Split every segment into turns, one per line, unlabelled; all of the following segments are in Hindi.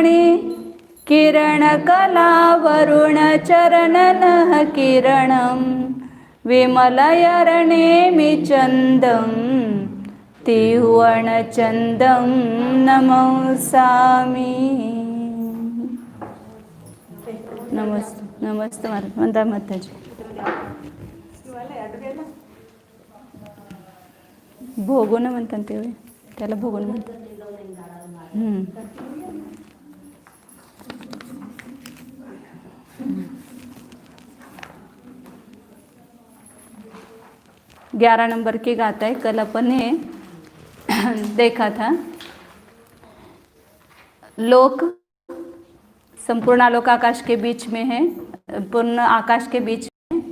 किरणकलावरुणचरणनः किरणं विमलयरणेमि चन्दं तिहुवनचन्दं नमस्सामि। नमस्ते वंदना माताजी। भोगोन म्हणतात ते, त्याला भोगोन म्हणतात। 11 नंबर की गाथा है। कल अपन ने देखा था लोक संपूर्ण आलोक आकाश के बीच में है, पूर्ण आकाश के बीच में,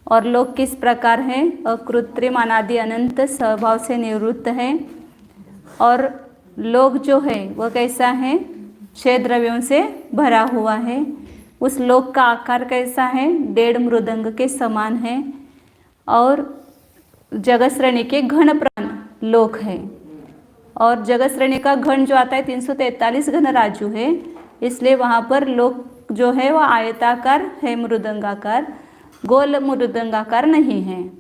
और लोक किस प्रकार है, अकृत्रिम अनादि अनंत स्वभाव से निवृत्त है। और लोक जो है वह कैसा है, 6 द्रव्यों से भरा हुआ है। उस लोक का आकार कैसा है, 1.5 मृदंग के समान है। और जगत श्रेणी के घन प्राण लोक है, और जगत श्रेणी का घन जो आता है 343 घन राजू है, इसलिए वहाँ पर लोक जो है वह आयताकार है, मृदंगाकार, गोल मृदंगाकार नहीं है।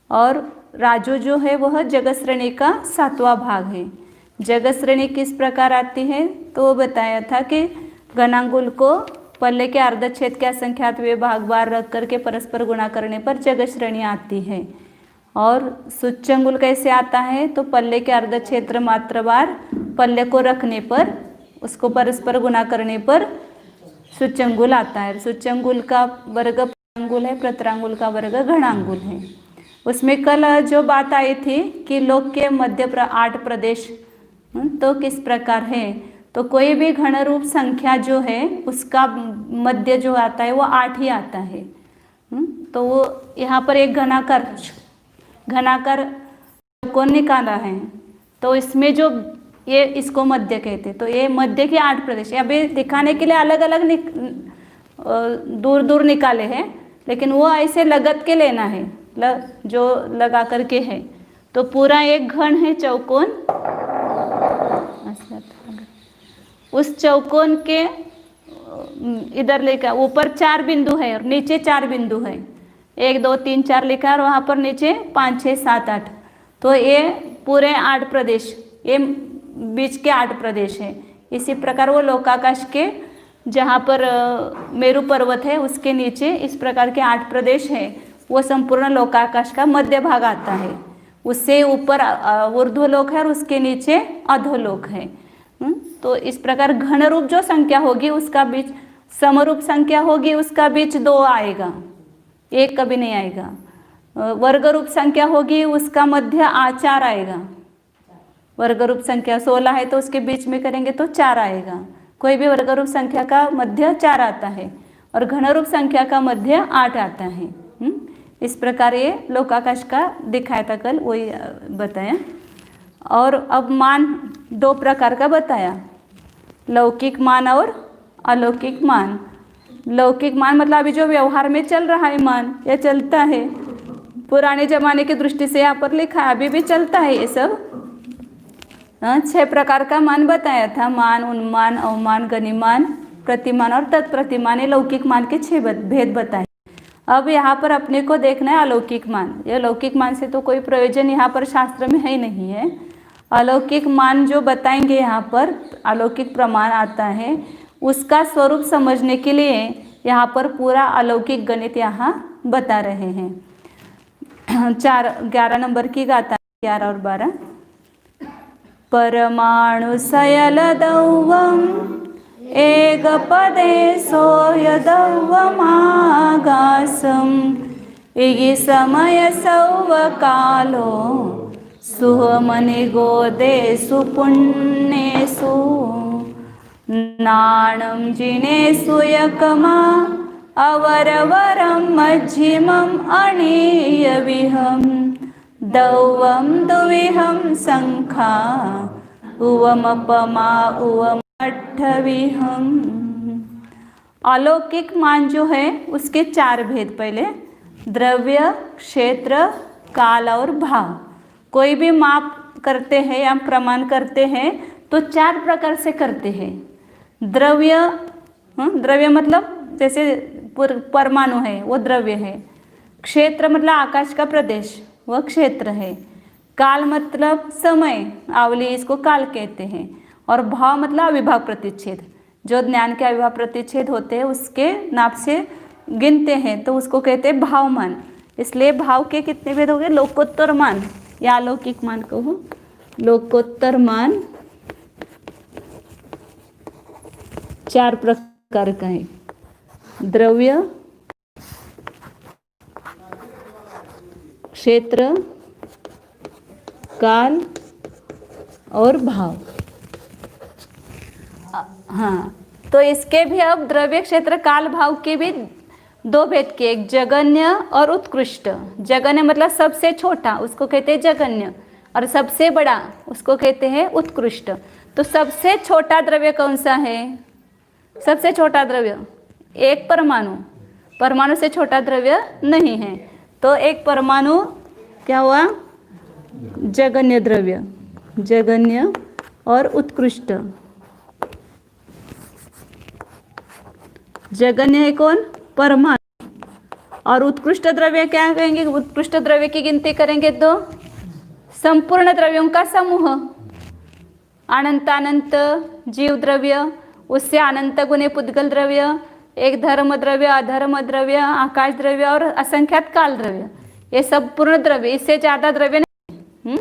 और राजू जो है वह जगत श्रेणी का 7वां भाग है। जगत श्रेणी किस प्रकार आती है, तो बताया था कि घनांगुल को पल्ले के अर्धच्छेद के असंख्यात विभाग बार रख करके परस्पर गुणा करने पर जगत श्रेणी आती है। और सूच्यंगुल कैसे आता है, तो पल्ले के अर्धक्षेत्र मात्र बार पल्ले को रखने पर उसको परस्पर गुणा करने पर सूच्यंगुल आता है। सूच्यंगुल का वर्ग प्रांगुल है, प्रतरांगुल का वर्ग घनांगुल है। उसमें कल जो बात आई थी कि लोक के मध्य 8 प्रदेश तो किस प्रकार है, तो कोई भी घन रूप संख्या जो है उसका मध्य जो आता है वो 8 ही आता है। तो वो यहाँ पर एक घनाकार कौन निकाला है, तो इसमें जो ये इसको मध्य कहते हैं। तो ये मध्य के 8 प्रदेश अभी दिखाने के लिए अलग अलग दूर दूर निकाले हैं, लेकिन वो ऐसे लगत के लेना है, जो लगा करके है। तो पूरा एक घन है चौकोन, उस चौकोन के इधर लेकर ऊपर 4 बिंदु है और नीचे 4 बिंदु है, 1 2 3 4 लिखा है, और वहाँ पर नीचे 5 6 7 8। तो ये पूरे 8 प्रदेश, ये बीच के 8 प्रदेश है। इसी प्रकार वो लोकाकाश के जहाँ पर मेरु पर्वत है उसके नीचे इस प्रकार के 8 प्रदेश है, वो संपूर्ण लोकाकाश का मध्य भाग आता है। उससे ऊपर ऊर्ध्वलोक है और उसके नीचे अधोलोक है। तो इस प्रकार घन रूप जो संख्या होगी उसका बीच, समरूप संख्या होगी उसका बीच 2 आएगा, 1 कभी नहीं आएगा। वर्ग रूप संख्या होगी उसका मध्य 4 आएगा। वर्ग रूप संख्या 16 है तो उसके बीच में करेंगे तो 4 आएगा। कोई भी वर्ग रूप संख्या का मध्य 4 आता है और घन रूप संख्या का मध्य 8 आता है। इस प्रकार ये लोकाकाश का दिखाया था कल, वही बताया। और अब मान 2 प्रकार का बताया, लौकिक मान और अलौकिक मान। लौकिक मान मतलब अभी जो व्यवहार में चल रहा है मान, यह चलता है, पुराने जमाने की दृष्टि से यहाँ पर लिखा है, अभी भी चलता है ये सब। 6 प्रकार का मान बताया था, मान, उन्मान, अवमान, गनिमान, प्रतिमान और तत्प्रतिमान। ये लौकिक मान के 6 भेद बताए। अब यहाँ पर अपने को देखना है अलौकिक मान। यह लौकिक मान से तो कोई प्रयोजन यहाँ पर शास्त्र में है ही नहीं है। अलौकिक मान जो बताएंगे यहाँ पर, अलौकिक प्रमाण आता है, उसका स्वरूप समझने के लिए यहाँ पर पूरा अलौकिक गणित यहाँ बता रहे हैं। 11 नंबर की गाथा 11 और 12। परमाणु सयलदौवम् एकपदे सोऽयदौवमागासम् इगि समय सौवकालो सुहमनिगोदेषु पुण्येषु नाणं जिनेषु यकमा अवरवरं मध्यमम् अणीयविहं दौवं दुविहं शंखा उवमपमा उवमट्ठविहं। अलौकिक मान जो है उसके 4 भेद। पहले द्रव्य, क्षेत्र, काल और भाव। कोई भी माप करते हैं या प्रमाण करते हैं तो 4 प्रकार से करते हैं। द्रव्य, द्रव्य मतलब जैसे परमाणु है वो द्रव्य है। क्षेत्र मतलब आकाश का प्रदेश, वह क्षेत्र है। काल मतलब समय, आवली, इसको काल कहते हैं। और भाव मतलब अविभाव प्रतिच्छेद, जो ज्ञान के अविभाव प्रतिच्छेद होते हैं उसके नाप से गिनते हैं तो उसको कहते हैं भावमान। इसलिए भाव के कितने भेद हो गए? लोकोत्तर मान या अलौकिक मान कहो। लोकोत्तर मान 4 प्रकार का है। द्रव्य, क्षेत्र, काल और भाव। हाँ, तो इसके भी अब द्रव्य, क्षेत्र, काल, भाव के भी 2 भेद के, एक जगन्य और उत्कृष्ट। जगन्य मतलब सबसे छोटा, उसको कहते हैं जगन्य, और सबसे बड़ा उसको कहते हैं उत्कृष्ट। तो सबसे छोटा द्रव्य कौन सा है? सबसे छोटा द्रव्य एक परमाणु, परमाणु से छोटा द्रव्य नहीं है। तो एक परमाणु क्या हुआ? जगन्य द्रव्य, जगन्य और उत्कृष्ट। जगन्य है कौन? परमाणु। और उत्कृष्ट द्रव्य क्या कहेंगे? उत्कृष्ट द्रव्य की गिनती करेंगे तो संपूर्ण द्रव्यों का समूह, अनंत अनंत जीव द्रव्य, उससे अनंत गुणे पुद्गल द्रव्य, एक धर्म द्रव्य, अधर्म द्रव्य, आकाश द्रव्य और असंख्यात काल द्रव्य, ये सब पूर्ण द्रव्य, इससे ज़्यादा द्रव्य नहीं।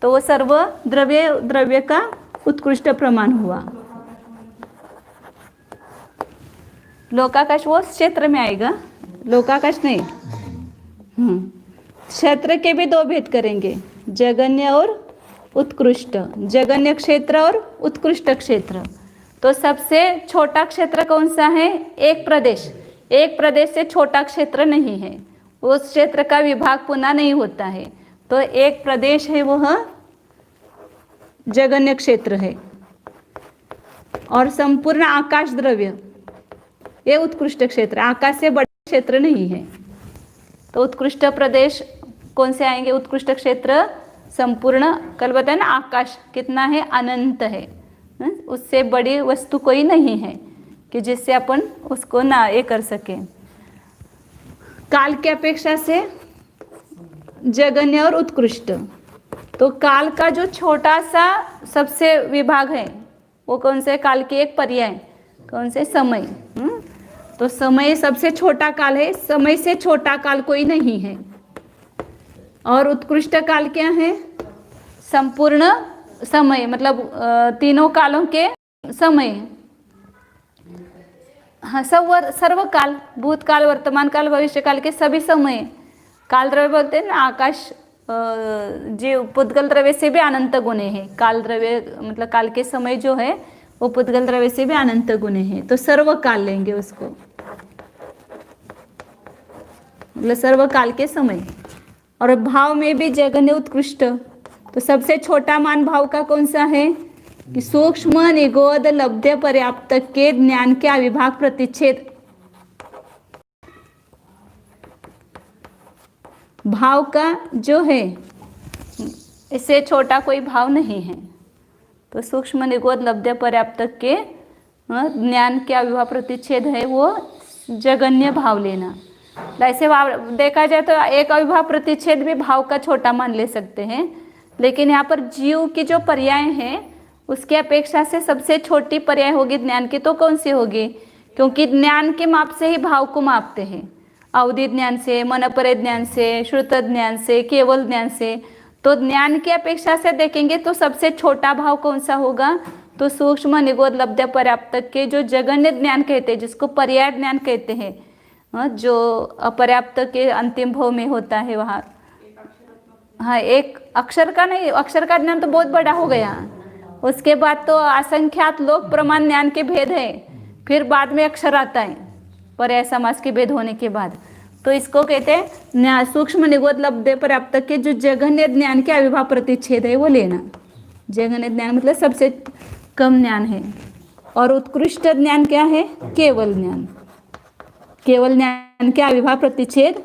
तो वो सर्व द्रव्य का उत्कृष्ट प्रमाण हुआ। लोकाकाश वो क्षेत्र में आएगा, लोकाकाश नहीं। क्षेत्र के भी 2 भेद करेंगे, जगन्य और उत्कृष्ट। जगन्य क्षेत्र और उत्कृष्ट क्षेत्र। तो सबसे छोटा क्षेत्र कौन सा है? एक प्रदेश। एक प्रदेश से छोटा क्षेत्र नहीं है, उस क्षेत्र का विभाग पुनः नहीं होता है। तो एक प्रदेश है वह जगन्य क्षेत्र है। और संपूर्ण आकाश द्रव्य ये उत्कृष्ट क्षेत्र, आकाश से बड़ा क्षेत्र नहीं है। तो उत्कृष्ट प्रदेश कौन से आएंगे? उत्कृष्ट क्षेत्र संपूर्ण, कल बताया ना, आकाश कितना है? अनंत है। उससे बड़ी वस्तु कोई नहीं है कि जिससे अपन उसको ना ये कर सके। काल की अपेक्षा से जगन्य और उत्कृष्ट। तो काल का जो छोटा सा सबसे विभाग है वो कौन से? काल के एक पर्याय कौन से? समय। तो समय सबसे छोटा काल है, समय से छोटा काल कोई नहीं है। और उत्कृष्ट काल क्या है? संपूर्ण समय, मतलब तीनों कालों के समय। हाँ, सर्वकाल, भूतकाल, वर्तमान काल, भविष्य काल के सभी समय काल द्रव्य बोलते हैं ना। आकाश जो पुद्गल द्रव्य से भी अनंत गुणे है। काल द्रव्य मतलब काल के समय जो है वो पुद्गल द्रव्य से भी अनंत गुणे है। तो सर्वकाल लेंगे उसको, मतलब सर्वकाल के समय। और भाव में भी जगन्य उत्कृष्ट। तो सबसे छोटा मान भाव का कौन सा है? कि सूक्ष्म निगोद लब्ध्य पर्याप्त के ज्ञान के अविभाग प्रतिच्छेद। भाव का जो है इससे छोटा कोई भाव नहीं है। तो सूक्ष्म निगोद लब्ध्य पर्याप्त के ज्ञान के अविभाव प्रतिच्छेद है वो जगन्य भाव लेना। ऐसे देखा जाए तो एक अविभाव प्रतिच्छेद भी भाव का छोटा मान ले सकते हैं, लेकिन यहाँ पर जीव की जो पर्याय है उसके अपेक्षा से सबसे छोटी पर्याय होगी ज्ञान की। तो कौन सी होगी? क्योंकि ज्ञान के माप से ही भाव को मापते हैं, अवधि ज्ञान से, मनपरे ज्ञान से, श्रुत ज्ञान से, केवल ज्ञान से। तो ज्ञान की अपेक्षा से देखेंगे तो सबसे छोटा भाव कौन सा होगा? तो सूक्ष्म निगोद लब्ध्य पर्याप्त के जो जगन्य ज्ञान कहते हैं, जिसको पर्याय ज्ञान कहते हैं, जो अपर्याप्त के अंतिम भाव में होता है वहाँ। हाँ, एक अक्षर का नहीं, अक्षर का ज्ञान तो बहुत बड़ा हो गया। उसके बाद तो असंख्यात लोक प्रमाण ज्ञान के भेद है, फिर बाद में अक्षर आता है पर्याय समास के भेद होने के बाद। तो इसको कहते हैं सूक्ष्म निगोद लब्ध्य पर्याप्त के जो जगन्य ज्ञान के अविभाव प्रतिच्छेद है वो लेना। जगन्य ज्ञान मतलब सबसे कम ज्ञान है। और उत्कृष्ट ज्ञान क्या है? केवल ज्ञान। केवल ज्ञान के अविभाव प्रतिच्छेद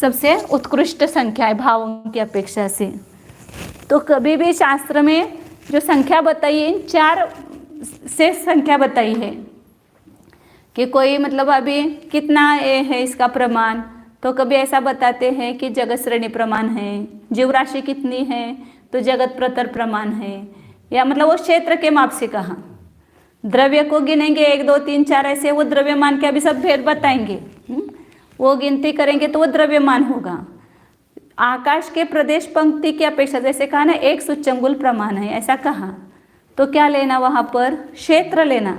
सबसे उत्कृष्ट संख्या है भावों की अपेक्षा से। तो कभी भी शास्त्र में जो संख्या बताई है इन 4 से संख्या बताई है कि कोई मतलब अभी कितना ये है इसका प्रमाण, तो कभी ऐसा बताते हैं कि जगत श्रेणी प्रमाण है, जीव राशि कितनी है तो जगत प्रतर प्रमाण है, या मतलब वो क्षेत्र के माप से कहा। द्रव्य को गिनेंगे 1 2 3 4 ऐसे, वो द्रव्यमान के अभी सब भेद बताएंगे। वो गिनती करेंगे तो वो द्रव्यमान होगा। आकाश के प्रदेश पंक्ति की अपेक्षा, जैसे कहा ना एक सूच्यंगुल प्रमाण है, ऐसा कहा, तो क्या लेना वहाँ पर? क्षेत्र लेना।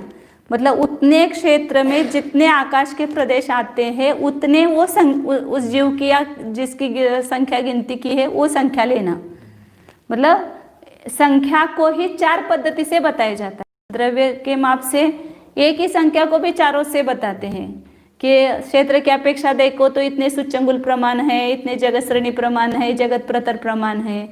मतलब उतने क्षेत्र में जितने आकाश के प्रदेश आते हैं उतने वो उस जीव की या जिसकी संख्या गिनती की है वो संख्या लेना। मतलब संख्या को ही 4 पद्धति से बताया जाता है। द्रव्य के माप से एक ही संख्या को भी चारों से बताते हैं कि क्षेत्र की अपेक्षा देखो तो इतने सूच्यंगुल प्रमाण है, इतने जगत श्रेणी प्रमाण है, जगत प्रतर प्रमाण है।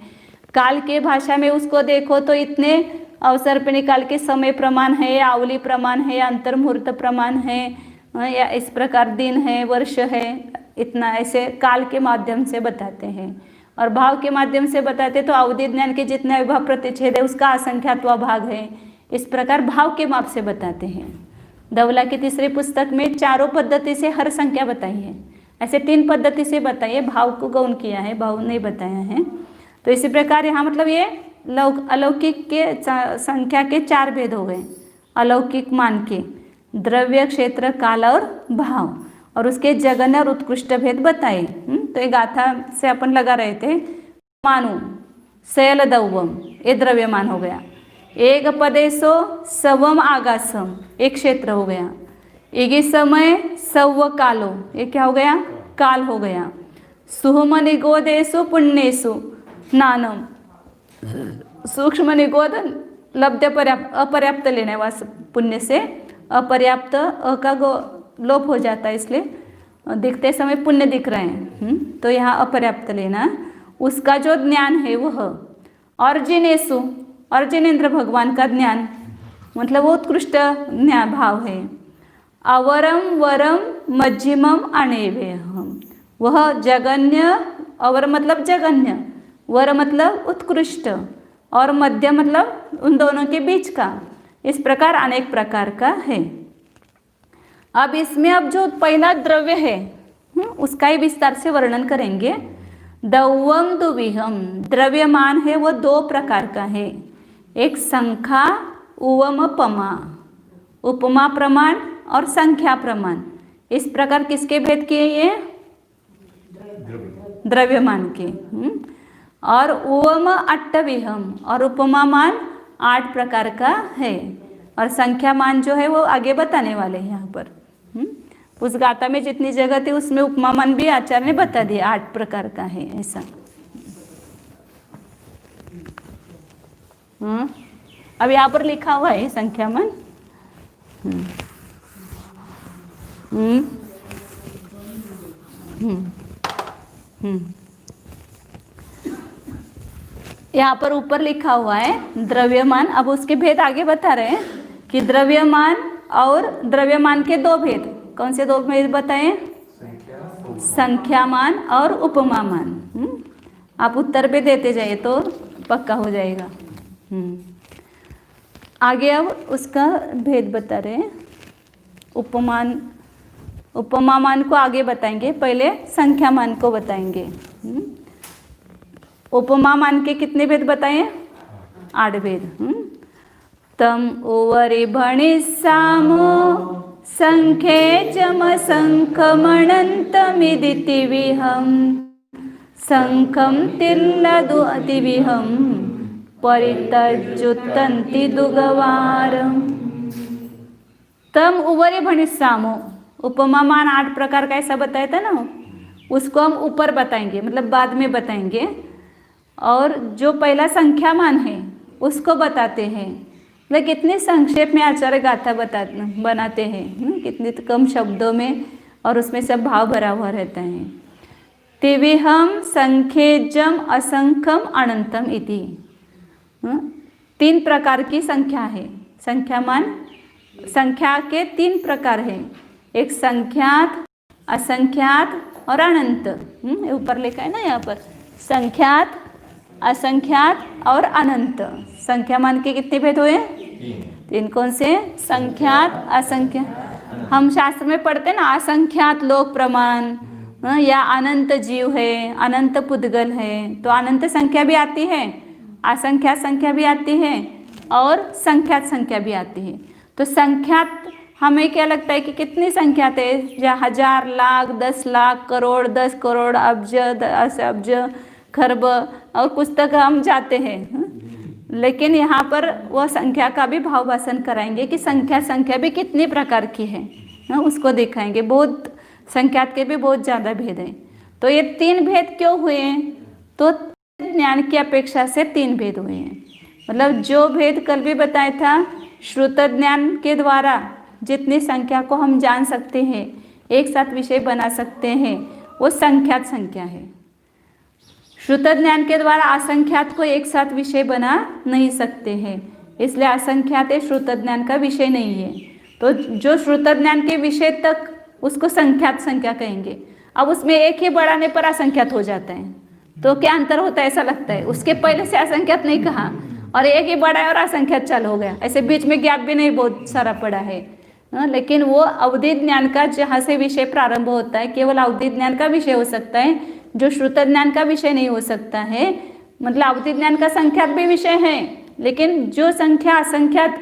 काल के भाषा में उसको देखो तो इतने अवसर पे निकाल के समय प्रमाण है, आवली प्रमाण है, अंतर मुहूर्त प्रमाण है, या इस प्रकार दिन है, वर्ष है, इतना ऐसे काल के माध्यम से बताते हैं। और भाव के माध्यम से बताते तो अवधि ज्ञान के जितना विभाव प्रतिच्छेद है उसका असंख्यात्वा भाग है, इस प्रकार भाव के माप से बताते हैं। धवला की तीसरी पुस्तक में चारों पद्धति से हर संख्या बताई है, ऐसे 3 पद्धति से बताई है, भाव को गौण किया है, भाव नहीं बताया है। तो इसी प्रकार यहाँ मतलब ये अलौकिक के संख्या के 4 भेद हो गए। अलौकिक मान के द्रव्य, क्षेत्र, काल और भाव, और उसके जघन्य और उत्कृष्ट भेद बताए। तो ये गाथा से अपन लगा रहे थे। मानु शैल दौवम, ये द्रव्यमान हो गया। एक पदेशो सवम आगासम, एक क्षेत्र हो गया। एगे समय सव कालो, ये क्या हो गया? काल हो गया। सुहम निगोदेशु पुण्येशु नानम, सूक्ष्म निगोद लब्ध अपर्याप्त लेने वास, पुण्य से अपर्याप्त का लोप हो जाता है, इसलिए दिखते समय पुण्य दिख रहे हैं। तो यहाँ अपर्याप्त लेना। उसका जो ज्ञान है वह अर्जिनेशु, अर्जिनेन्द्र भगवान का ज्ञान, मतलब वो उत्कृष्ट ज्ञान भाव है। अवरम वरम मध्यमम अणेवेहम, वह जगन्य, अवर मतलब जगन्य, वर मतलब उत्कृष्ट, और मध्य मतलब उन दोनों के बीच का, इस प्रकार अनेक प्रकार का है। अब इसमें अब जो पहला द्रव्य है उसका ही विस्तार से वर्णन करेंगे। दौवम दुविहम, द्रव्यमान है वो 2 प्रकार का है। एक संख्या उवम पमा, उपमा प्रमाण और संख्या प्रमाण, इस प्रकार किसके भेद किए? ये द्रव्यमान के। और उवम अट्टविहम, और उपमा मान 8 प्रकार का है, और संख्या मान जो है वो आगे बताने वाले हैं यहाँ पर। उस गाथा में जितनी जगह थी उसमें उपमा मान भी आचार्य ने बता दिया 8 प्रकार का है ऐसा। अब यहाँ पर लिखा हुआ है संख्या मान। यहाँ पर ऊपर लिखा हुआ है द्रव्यमान। अब उसके भेद आगे बता रहे हैं कि द्रव्यमान और द्रव्यमान के 2 भेद, कौन से 2 भेद बताएं? संख्यामान और उपमामान। आप उत्तर पे देते जाइए तो पक्का हो जाएगा। आगे अब उसका भेद बता रहे हैं। उपमान, उपमामान को आगे बताएंगे, पहले संख्यामान को बताएंगे। उपमामान के कितने भेद बताएं? 8 भेद। तम ओवरि भणि सामो संख्ये चम संखमणन्तमिदिति विहम संखम तिर्लदु अतिविहम परितज्जुतन्ति दुगवारम। तम उवरे भणि सामो, उपमामान 8 प्रकार का ऐसा बताया था ना, उसको हम ऊपर बताएंगे, मतलब बाद में बताएंगे। और जो पहला संख्यामान है उसको बताते हैं, मतलब कितने संक्षेप में आचार्य गाथा बनाते हैं, कितने कम शब्दों में, और उसमें सब भाव भरा हुआ रहता है। तिविहम संख्येजम असंख्यम अनंतम इति, 3 प्रकार की संख्या है। संख्यामान, संख्या के 3 प्रकार है, एक संख्यात, असंख्यात और अनंत। ऊपर लिखा है ना यहाँ पर, संख्यात, असंख्यात और अनंत। संख्यामान के कितने भेद हुए? तीन कौन से? संख्यात, असंख्यात। हम शास्त्र में पढ़ते हैं ना, असंख्यात लोक प्रमाण, या अनंत जीव है, अनंत पुद्गल है। तो अनंत संख्या भी आती है, असंख्यात संख्या भी आती है और संख्यात संख्या भी आती है। तो संख्यात हमें क्या लगता है कि कितनी संख्यात है? या हजार, लाख, 10 लाख, करोड़, 10 करोड़, अब्ज, 10 अब्ज, खरब और कुछ तक हम जाते हैं। लेकिन यहाँ पर वो संख्या का भी भाव भाषण कराएंगे कि संख्या भी कितनी प्रकार की है, उसको दिखाएंगे। बहुत संख्यात के भी बहुत ज़्यादा भेद हैं। तो ये 3 भेद क्यों हुए हैं? तो ज्ञान की अपेक्षा से 3 भेद हुए हैं। मतलब जो भेद कल भी बताया था, श्रुत ज्ञान के द्वारा जितनी संख्या को हम जान सकते हैं, एक साथ विषय बना सकते हैं, वो संख्यात संख्या है। श्रुत ज्ञान के द्वारा असंख्यात को एक साथ विषय बना नहीं सकते हैं, इसलिए असंख्यात श्रुत ज्ञान का विषय नहीं है। तो जो श्रुत ज्ञान के विषय तक, उसको संख्यात संख्या कहेंगे। अब उसमें एक ही बढ़ाने पर असंख्यात हो जाता है, तो क्या अंतर होता है? ऐसा लगता है उसके पहले से असंख्यात नहीं कहा और एक ही बढ़ाया और असंख्यात चालू हो गया। ऐसे बीच में गैप भी नहीं बहुत सारा पड़ा है। लेकिन वो अवधि ज्ञान का जहाँ से विषय प्रारंभ होता है, केवल अवधि ज्ञान का विषय हो सकता है, जो श्रुत ज्ञान का विषय नहीं हो सकता है। मतलब अवधि ज्ञान का संख्यात भी विषय है, लेकिन जो संख्या असंख्यात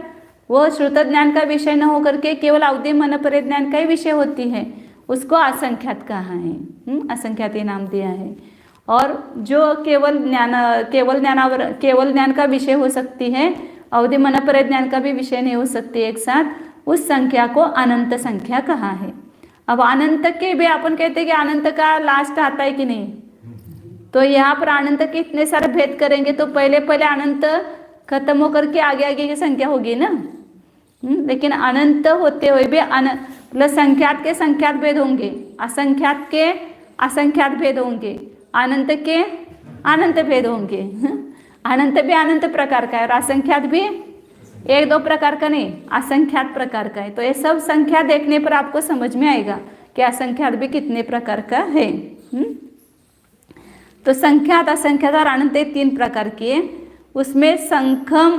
वो श्रुत ज्ञान का विषय न होकर के केवल अवधि मन परिज्ञान का ही विषय होती है, उसको असंख्यात कहा है, असंख्यात ये नाम दिया है। और जो केवल ज्ञान का विषय हो सकती है, अवधि मन परिज्ञान का भी विषय नहीं हो सकती एक साथ, उस संख्या को अनंत संख्या कहा है। अब अनंत के भी अपन कहते हैं कि अनंत का लास्ट आता है कि नहीं, तो यहाँ पर अनंत के इतने सारे भेद करेंगे तो पहले अनंत खत्म होकर के आगे की संख्या होगी ना। लेकिन अनंत होते हुए भी मतलब संख्यात के संख्यात भेद होंगे, असंख्यात के असंख्यात भेद होंगे, अनंत के अनंत भेद होंगे। अनंत भी अनंत प्रकार का है और असंख्यात भी 1-2 प्रकार का नहीं, असंख्यात प्रकार का है। तो ये सब संख्या देखने पर आपको समझ में आएगा कि असंख्यात भी कितने प्रकार का है। तो संख्यात, असंख्यात और अनंत 3 प्रकार की है। उसमें संखम,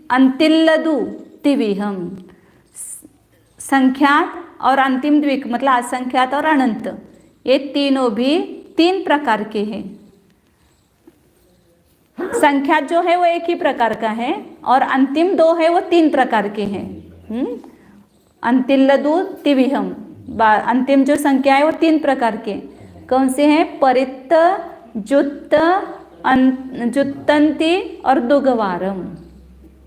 अंतिल्लदु, तिविहम, संख्यात और अंतिम द्विक मतलब असंख्यात और अनंत, ये तीनों भी 3 प्रकार के हैं। संख्यात जो है वो एक ही प्रकार का है और अंतिम 2 है वो 3 प्रकार के हैं। अंतिल्लदु, तिविहम, अंतिम जो संख्या है वो 3 प्रकार के कौन से हैं? परित्त, जुत्त, जुत्तंती और दुगवारम।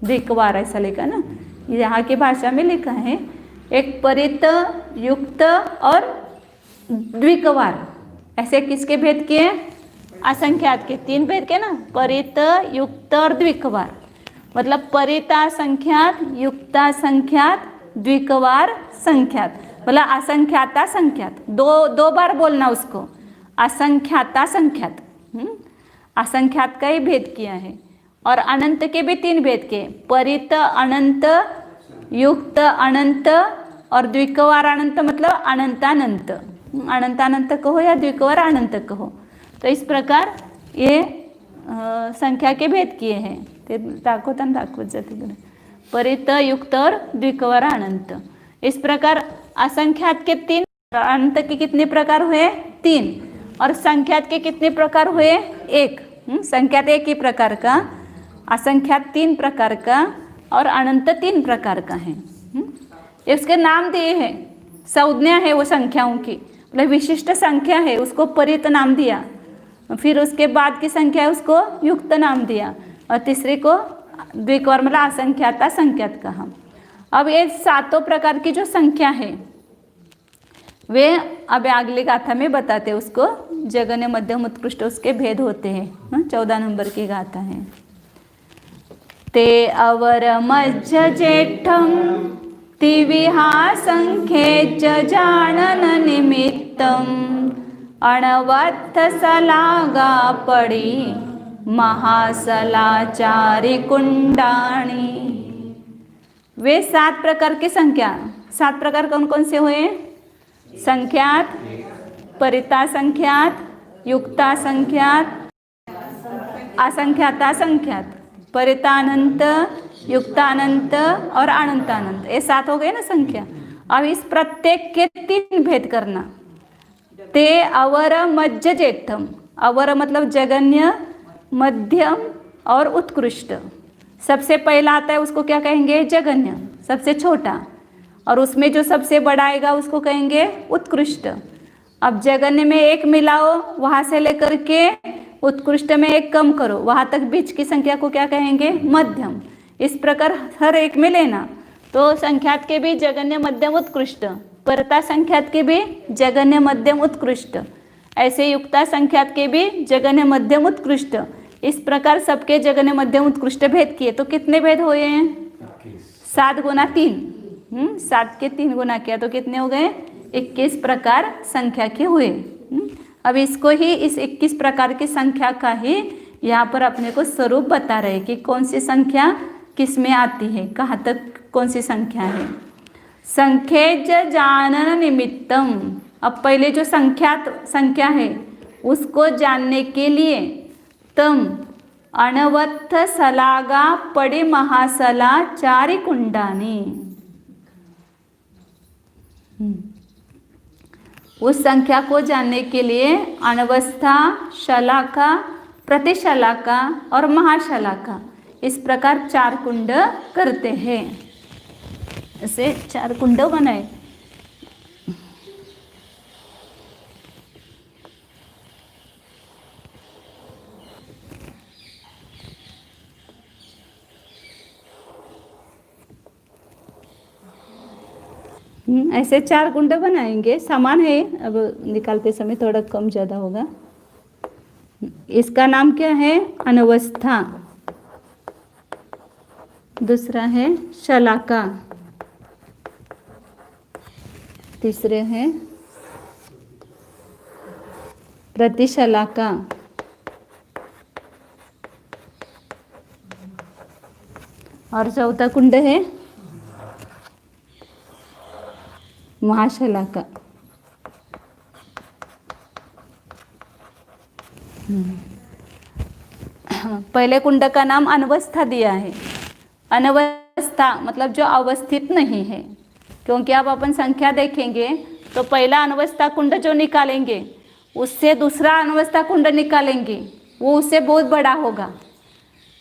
द्विकवार ऐसा लिखा ना, यहाँ की भाषा में लिखा है। एक परित, युक्त और द्विकवार, ऐसे किसके भेद किए? असंख्यात के 3 भेद के ना, परित, युक्त और द्विकवार। मतलब परिता संख्यात, युक्ता संख्यात, द्विकवार संख्यात, मतलब असंख्याता संख्यात। दो बार बोलना उसको, असंख्याता संख्यात। असंख्यात का ही भेद किया है। और अनंत के भी 3 भेद के, परित अनंत, युक्त अनंत और द्विकवार अनंत, मतलब अनंतानंत। अनंतानंत कहो या द्विकवार अनंत कहो। तो इस प्रकार ये संख्या के भेद किए हैं। ते दाखवत जाते परित, युक्त और द्विकवार अनंत। इस प्रकार असंख्यात के 3, अनंत के कितने प्रकार हुए? 3। और संख्यात के कितने प्रकार हुए? 1। संख्यात 1 ही प्रकार का, असंख्यात 3 प्रकार का और अनंत 3 प्रकार का है। इसके नाम दिए हैं, संज्ञा है वो संख्याओं की, मतलब विशिष्ट संख्या है उसको परित नाम दिया, फिर उसके बाद की संख्या है उसको युक्त नाम दिया और तीसरे को द्विकवार मतलब असंख्याता संख्यात कहा। अब ये 7 प्रकार की जो संख्या है वे अब अगली गाथा में बताते हैं। उसको जगन्य, मध्यम, उत्कृष्ट उसके भेद होते हैं। 14 नंबर की गाथा है। ते अवर मध्य जेठम तिविहा संख्ये जानन निमित्तम अणवत्थ सलागा पड़ी महासलाचारी कुंडाणी। वे 7 प्रकार की संख्या, 7 प्रकार कौन कौन से हुए? संख्यात, परिता संख्यात, युक्ता संख्यात, असंख्याता संख्यात। परितानंत, युक्तानंत और अनंतानंत, ये 7 हो गए ना संख्या। अब इस प्रत्येक के 3 भेद करना। ते अवर मध्य जेठम, अवर मतलब जगन्य, मध्यम और उत्कृष्ट। सबसे पहला आता है उसको क्या कहेंगे? जगन्य, सबसे छोटा, और उसमें जो सबसे बड़ा आएगा उसको कहेंगे उत्कृष्ट। अब जगन्य में 1 मिलाओ, वहां से लेकर के उत्कृष्ट में 1 कम करो, वहां तक बीच की संख्या को क्या कहेंगे? मध्यम। इस प्रकार हर एक में लेना। तो संख्यात के भी जगन्य, मध्यम, उत्कृष्ट, परता संख्यात के भी जगन्य, मध्यम, उत्कृष्ट, ऐसे युक्ता संख्यात के भी जगन्य, मध्यम, उत्कृष्ट। इस प्रकार सबके जगन्य, मध्यम, उत्कृष्ट भेद किए तो कितने भेद हुए हैं? 7 गुना 3, 7 के 3 गुना किया तो कितने हो गए? 21 प्रकार संख्या के हुए। अब इसको ही, इस 21 प्रकार की संख्या का ही यहाँ पर अपने को स्वरूप बता रहे कि कौन सी संख्या किस में आती है, कहाँ तक कौन सी संख्या है। संख्येज जानन निमित्तम, अब पहले जो संख्या है उसको जानने के लिए तम अणवत्थ सलागा पड़ी महासला चारि कुंडानी, उस संख्या को जानने के लिए अनवस्था, शलाका, प्रतिशलाका और महाशलाका, इस प्रकार 4 कुंड करते हैं। ऐसे 4 कुंड बनाए। ऐसे 4 कुंड बनाएंगे, समान है, अब निकालते समय थोड़ा कम ज़्यादा होगा। इसका नाम क्या है? अनवस्था। दूसरा है शलाका, तीसरे है प्रतिशलाका, और चौथा कुंड है महाशलाका। पहले कुंड का नाम अनवस्था दिया है। अनवस्था मतलब जो अवस्थित नहीं है, क्योंकि अब अपन संख्या देखेंगे तो पहला अनवस्था कुंड जो निकालेंगे उससे दूसरा अनवस्था कुंड निकालेंगे, वो उससे बहुत बड़ा होगा।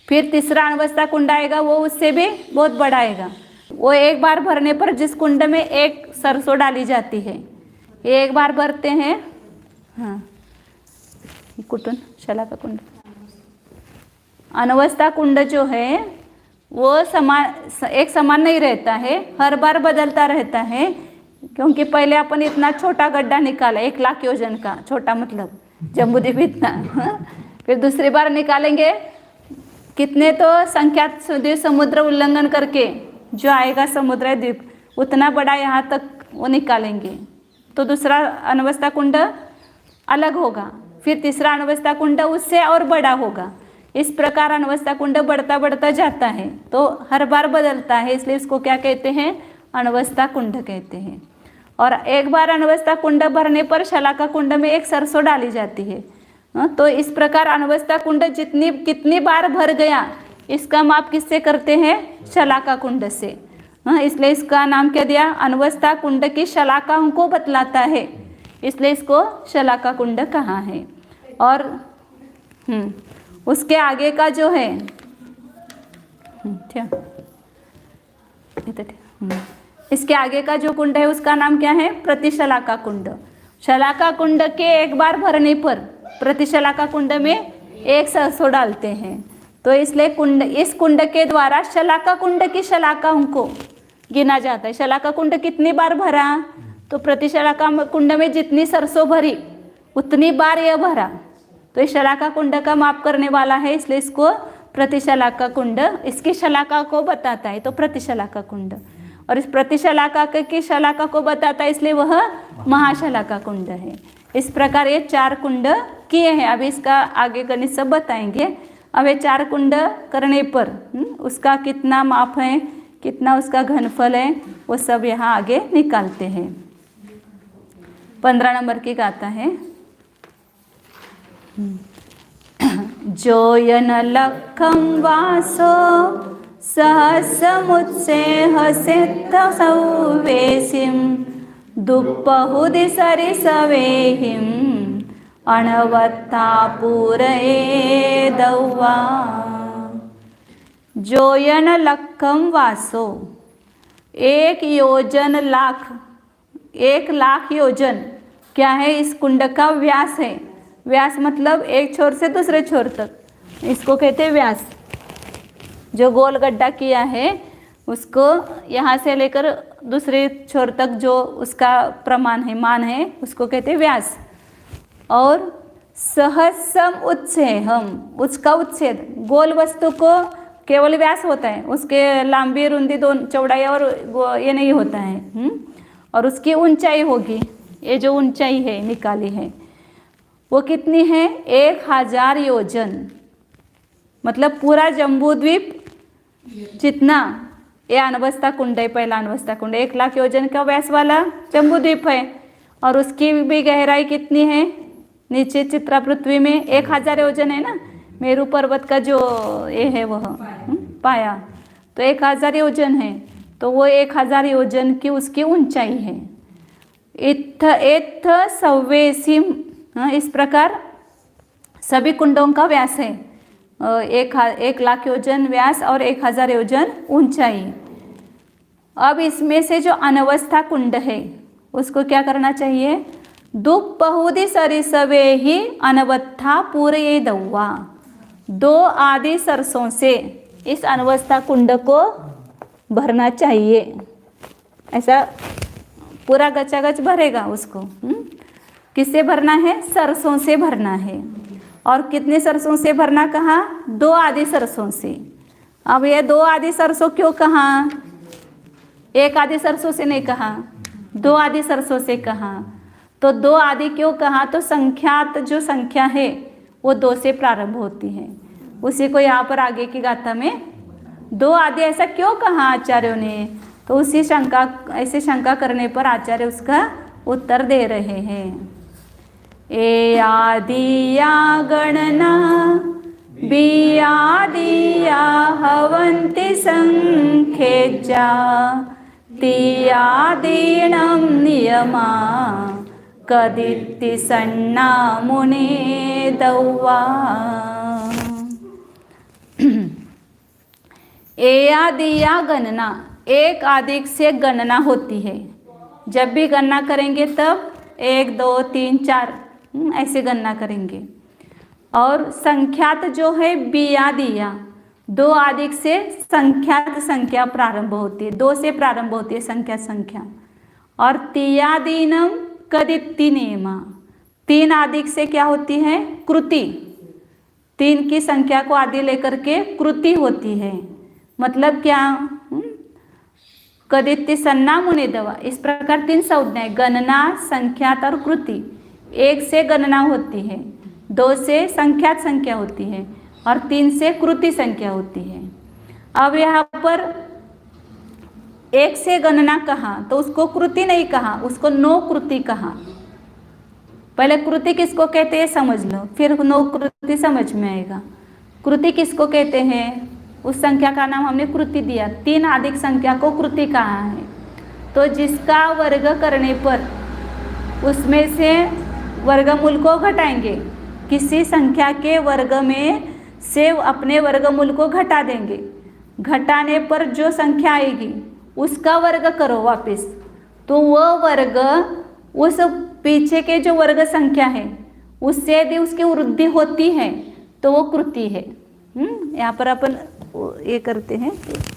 फिर तीसरा अनवस्था कुंड आएगा, वो उससे भी बहुत बड़ा आएगा। वो एक बार भरने पर जिस कुंड में 1 सरसों डाली जाती है, ये एक बार भरते हैं। हाँ, कुटुन शलाका कुंड, अनवस्था कुंड जो है वो एक समान नहीं रहता है, हर बार बदलता रहता है। क्योंकि पहले अपन इतना छोटा गड्ढा निकाला, 1 लाख योजन का, छोटा मतलब जम्बूद्वीप इतना। फिर दूसरी बार निकालेंगे कितने, तो संख्यात समुद्र उल्लंघन करके जो आएगा समुद्र द्वीप, उतना बड़ा यहाँ तक वो निकालेंगे, तो दूसरा अनवस्था कुंड अलग होगा। फिर तीसरा अनवस्था कुंड उससे और बड़ा होगा। इस प्रकार अनवस्था कुंड बढ़ता बढ़ता जाता है, तो हर बार बदलता है, इसलिए इसको क्या कहते हैं? अनवस्था कुंड कहते हैं। और एक बार अनवस्था कुंड भरने पर शलाका कुंड में 1 सरसों डाली जाती है। तो इस प्रकार अनवस्था कुंड कितनी बार भर गया, इसका माप किससे करते हैं? शलाका कुंड से। इसलिए इसका नाम क्या दिया? अनवस्था कुंड की शलाका को बतलाता है, इसलिए इसको शलाका कुंड कहा है। और उसके आगे का जो है इसके आगे का जो कुंड है उसका नाम क्या है? प्रतिशलाका कुंड। शलाका कुंड के एक बार भरने पर प्रतिशलाका कुंड में 1 सरसों डालते हैं, तो इसलिए इस कुंड के द्वारा शलाका कुंड की शलाकाओं को गिना जाता है। शलाका कुंड कितनी बार भरा, तो प्रतिशलाका कुंड में जितनी सरसों भरी उतनी बार यह भरा, तो इस शलाका कुंड का माप करने वाला है, इसलिए इसको प्रतिशलाका कुंड, इसकी शलाका को बताता है, तो प्रतिशलाका कुंड। और इस प्रतिशलाका की शलाका को बताता है, इसलिए वह महाशलाका कुंड है। इस प्रकार ये 4 कुंड किए हैं। अभी इसका आगे गणित सब बताएंगे। अब ये 4 कुंड करने पर उसका कितना माप है, कितना उसका घनफल है, वो सब यहाँ आगे निकालते हैं। 15 नंबर की गाथा है। जोयन लखं वासो सहस्रमुत्सेहसेत्थ सौवेसिं दुप्पहुदि सरिसवेहिम् अणवत्ता पूरये दौवा। जोयन लखं वासो, 1 योजन लाख, 1 लाख योजन क्या है? इस कुंड का व्यास है। व्यास मतलब एक छोर से दूसरे छोर तक, इसको कहते हैं व्यास। जो गोल गड्ढा किया है उसको यहाँ से लेकर दूसरे छोर तक जो उसका प्रमाण है, मान है, उसको कहते हैं व्यास। और सहस्रम उच्छेदम, उसका उच्छेद, गोल वस्तु को केवल व्यास होता है, उसके लंबी रुंदी दोनों चौड़ाई और ये नहीं होता है। और उसकी ऊंचाई होगी, ये जो ऊंचाई है निकाली है वो कितनी है? 1000 योजन। मतलब पूरा जम्बू द्वीप जितना, ये अनवस्था कुंड है, पहला अनवस्था कुंड 1 लाख योजन का व्यास वाला जम्बू द्वीप है। और उसकी भी गहराई कितनी है? नीचे चित्रा पृथ्वी में 1000 योजन है ना, मेरू पर्वत का जो ये है वह पाया, तो 1000 योजन है। तो वो 1000 योजन की उसकी ऊंचाई है। इत्थ सव्वेसिम, इस प्रकार सभी कुंडों का व्यास है 1 लाख योजन व्यास और 1000 योजन ऊंचाई। अब इसमें से जो अनवस्था कुंड है उसको क्या करना चाहिए? दुप्पहुदि सरिसवे ही अनवस्था पूरे दौवा। 2 आदि सरसों से इस अनवस्था कुंड को भरना चाहिए। ऐसा पूरा गचागच भरेगा उसको। किससे भरना है? सरसों से भरना है। और कितने सरसों से भरना कहा? 2 आदि सरसों से। अब ये 2 आदि सरसों क्यों कहा? 1 आदि सरसों से नहीं कहा, 2 आदि सरसों से कहा। तो 2 आदि क्यों कहा? तो संख्यात जो संख्या है वो 2 से प्रारंभ होती है। उसी को यहाँ पर आगे की गाथा में 2 आदि ऐसा क्यों कहा आचार्यों ने? तो उसी शंका, ऐसे शंका करने पर आचार्य उसका उत्तर दे रहे हैं। ए आदिया गणना बी आदिया हवन्ति संख्येजा ती आदीनं नियमा कदिति सन्ना मुने दौवा। ए आदिया गणना, 1 आदि से गणना होती है। जब भी गणना करेंगे तब 1 2 3 4 ऐसे गणना करेंगे। और संख्यात जो है बिया दिया, 2 आदि से संख्यात संख्या प्रारंभ होती है, 2 से प्रारंभ होती है संख्या। और तियादीनम कदिति नेमा, 3 आदि से क्या होती है? कृति। 3 की संख्या को आदि लेकर के कृति होती है। मतलब क्या? कदिति सन्ना मुने दवा। इस प्रकार 3 संज्ञाएं, गणना, संख्यात और कृति। 1 से गणना होती है, 2 से संख्यात संख्या होती है और 3 से कृति संख्या होती है। अब यहाँ पर 1 से गणना कहा तो उसको कृति नहीं कहा, उसको नो कृति कहा। पहले कृति किसको कहते हैं समझ लो, फिर नो कृति समझ में आएगा। कृति किसको कहते हैं? उस संख्या का नाम हमने कृति दिया। 3 आदि संख्या को कृति कहा है। तो जिसका वर्ग करने पर उसमें से वर्गमूल को घटाएंगे, किसी संख्या के वर्ग में से अपने वर्गमूल को घटा देंगे। घटाने पर जो संख्या आएगी उसका वर्ग करो वापस, तो वह वर्ग उस पीछे के जो वर्ग संख्या है उससे यदि उसकी वृद्धि होती है तो वो कृति है। यहाँ पर अपन ये करते हैं,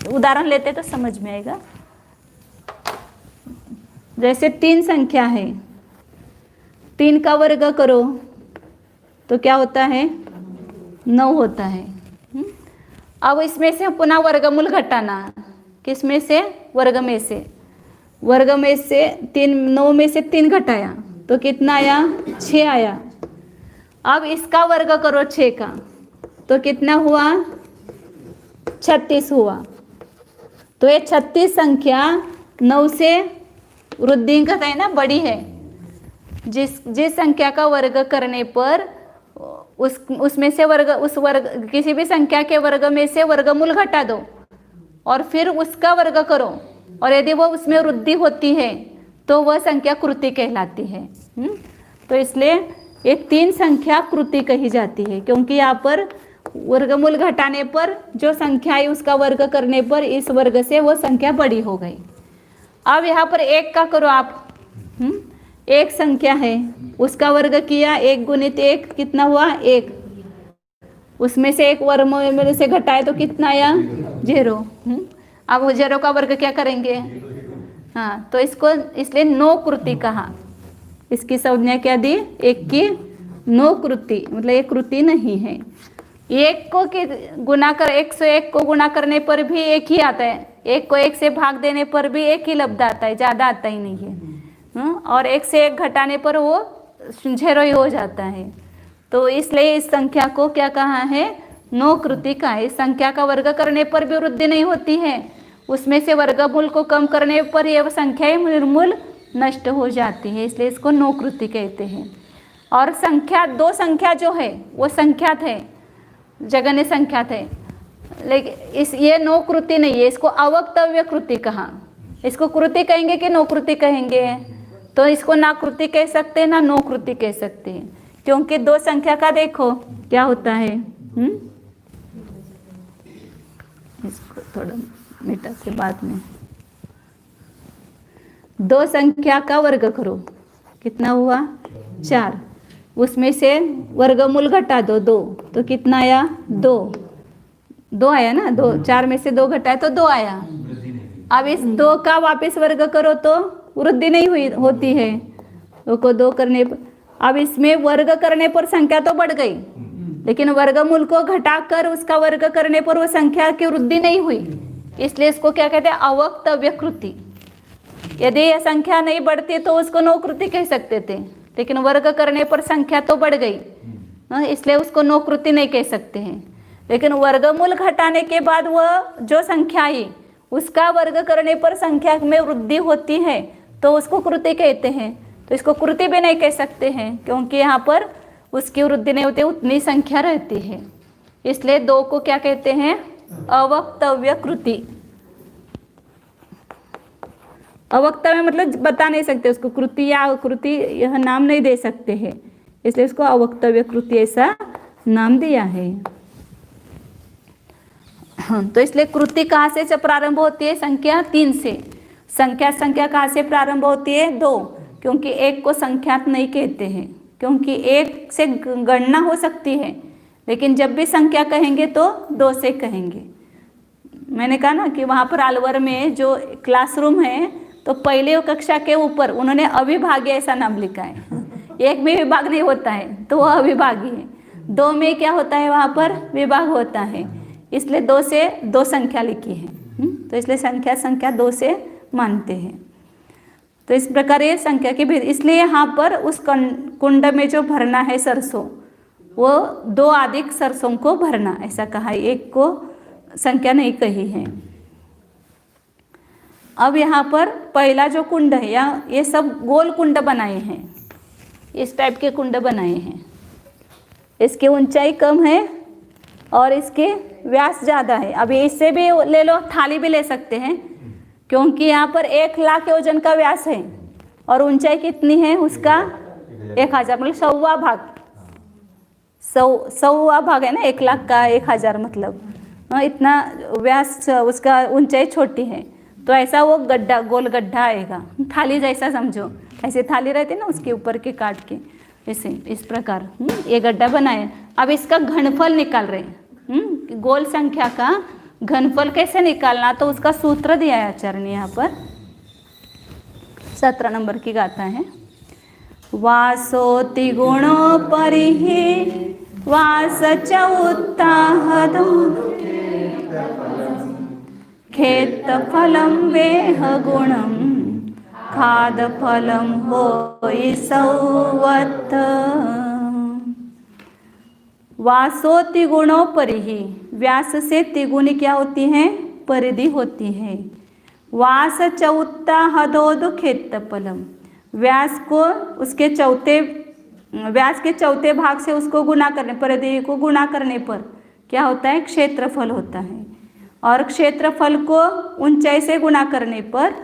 उदाहरण लेते हैं तो समझ में आएगा। जैसे 3 संख्या है, 3 का वर्ग करो तो क्या होता है? 9 होता है। अब इसमें से पुनः वर्गमूल घटाना। किसमें से? वर्ग में से। वर्ग में से 3, 9 में से 3 घटाया तो कितना आया? 6 आया। अब इसका वर्ग करो 6 का तो कितना हुआ? 36 हुआ। तो ये 36 संख्या 9 से वृद्धि है ना, बड़ी है। जिस संख्या का वर्ग करने पर उसमें से वर्ग किसी भी संख्या के वर्ग में से वर्गमूल घटा दो और फिर उसका वर्ग करो, और यदि वो उसमें वृद्धि होती है तो वह संख्या कृति कहलाती है। तो इसलिए ये 3 संख्या कृति कही जाती है, क्योंकि यहाँ पर वर्गमूल घटाने पर जो संख्या है उसका वर्ग करने पर इस वर्ग से वो संख्या बड़ी हो गई। अब यहाँ पर 1 का करो आप। एक संख्या है, उसका वर्ग किया, 1 गुणित 1 कितना हुआ 1, उसमें से एक वर्गमूल से घटाए तो कितना आया 0। अब वो 0 का वर्ग क्या करेंगे, हाँ, तो इसको इसलिए नो कृति कहा। इसकी संज्ञा क्या दी, 1 की नो कृति, मतलब ये कृति नहीं है। 1 को गुना कर 101 को गुना करने पर भी 1 ही आता है, 1 को 1 से भाग देने पर भी 1 ही लब्ध आता है, ज़्यादा आता ही नहीं है। और 1 से 1 घटाने पर वो 0 ही हो जाता है। तो इसलिए इस संख्या को क्या कहा है, नो कृति का है। इस संख्या का वर्ग करने पर भी वृद्धि नहीं होती है, उसमें से वर्गमूल को कम करने पर यह संख्या निर्मूल नष्ट हो जाती है, इसलिए इसको नो कृति कहते हैं। और संख्या 2 संख्या जो है वो संख्यात है, जगन्य संख्यात है, लेकिन ये नो कृति नहीं है, इसको अवक्तव्य कृति कहा। इसको कृति कहेंगे कि नो कृति कहेंगे, तो इसको ना कृति कह सकते हैं ना नो कृति कह सकते हैं, क्योंकि 2 संख्या का देखो क्या होता है। इसको थोड़ा मिटा के बाद में 2 संख्या का वर्ग करो, कितना हुआ 4, उसमें से वर्गमूल घटा दो 2, तो कितना आया 2 आया ना, 2, 4 में से 2 घटाए तो 2 आया। अब इस 2 का वापस वर्ग करो तो वृद्धि नहीं होती है, 2 को 2 करने पर, अब इसमें वर्ग करने पर संख्या तो बढ़ गई, लेकिन वर्गमूल को घटाकर उसका वर्ग करने पर वो संख्या की वृद्धि नहीं हुई, इसलिए इसको क्या कहते हैं, अवक्तव्य कृति। यदि यह संख्या नहीं बढ़ती तो उसको नो कृति कह सकते थे, लेकिन वर्ग करने पर संख्या तो बढ़ गई, इसलिए उसको नो कृति नहीं कह सकते हैं। लेकिन वर्गमूल घटाने के बाद वह जो संख्या है उसका वर्ग करने पर संख्या में वृद्धि होती है तो उसको कृति कहते हैं। तो इसको कृति भी नहीं कह सकते हैं, क्योंकि यहाँ पर उसकी वृद्धि नहीं होती, उतनी संख्या रहती है, इसलिए 2 को क्या कहते हैं, अवक्तव्य कृति। अवक्तव्य मतलब बता नहीं सकते उसको, कृति या कृति यह नाम नहीं दे सकते हैं, इसलिए इसको अवक्तव्य कृति ऐसा नाम दिया है। तो इसलिए कृति कहाँ से प्रारंभ होती है, संख्या 3 से। संख्या कहाँ से प्रारंभ होती है, 2, क्योंकि 1 को संख्यात नहीं कहते हैं, क्योंकि 1 से गणना हो सकती है, लेकिन जब भी संख्या कहेंगे तो 2 से कहेंगे। मैंने कहा ना कि वहाँ पर अलवर में जो क्लासरूम है तो पहले कक्षा के ऊपर उन्होंने अविभाज्य ऐसा नाम लिखा है। 1 में विभाग नहीं होता है तो वह अविभाज्य है, 2 में क्या होता है, वहाँ पर विभाग होता है, इसलिए 2 से 2 संख्या लिखी है। तो इसलिए संख्या 2 से मानते हैं। तो इस प्रकार ये संख्या की भेद, इसलिए यहाँ पर उस कुंड में जो भरना है सरसों, वो 2 अधिक सरसों को भरना ऐसा कहा है, 1 को संख्या नहीं कही है। अब यहाँ पर पहला जो कुंड है, या ये सब गोल कुंड बनाए हैं, इस टाइप के कुंड बनाए हैं, इसकी ऊंचाई कम है और इसके व्यास ज़्यादा है। अब इससे भी ले लो, थाली भी ले सकते हैं, क्योंकि यहाँ पर 1 लाख के वजन का व्यास है और ऊंचाई कितनी है उसका 1000, मतलब 1.25 भाग, 100 भाग है ना 1 लाख का 1000, मतलब इतना व्यास, उसका ऊंचाई छोटी है, तो ऐसा वो गड्ढा, गोल गड्ढा आएगा, थाली जैसा समझो, ऐसे थाली रहती है ना उसके ऊपर के काट के, ऐसे इस प्रकार ये गड्ढा बनाए। अब इसका घनफल निकाल रहे हैं, गोल संख्या का घनफल कैसे निकालना, तो उसका सूत्र दिया है आचार्य ने यहाँ पर, 17 नंबर की गाथा है। वासोति गुणो परिहि वास च उत्ताहदो खेत फलम वेह गुणम खाद फलम होई सौवत्। वासो तिगुणों परिहि, व्यास से तिगुनी क्या होती है, परिधि होती है। वास चौथा हदोद खेत फलम, व्यास को उसके चौथे व्यास के चौथे भाग से उसको गुना करने, परिधि को गुना करने पर क्या होता है, क्षेत्रफल होता है। और क्षेत्रफल को ऊंचाई से गुना करने पर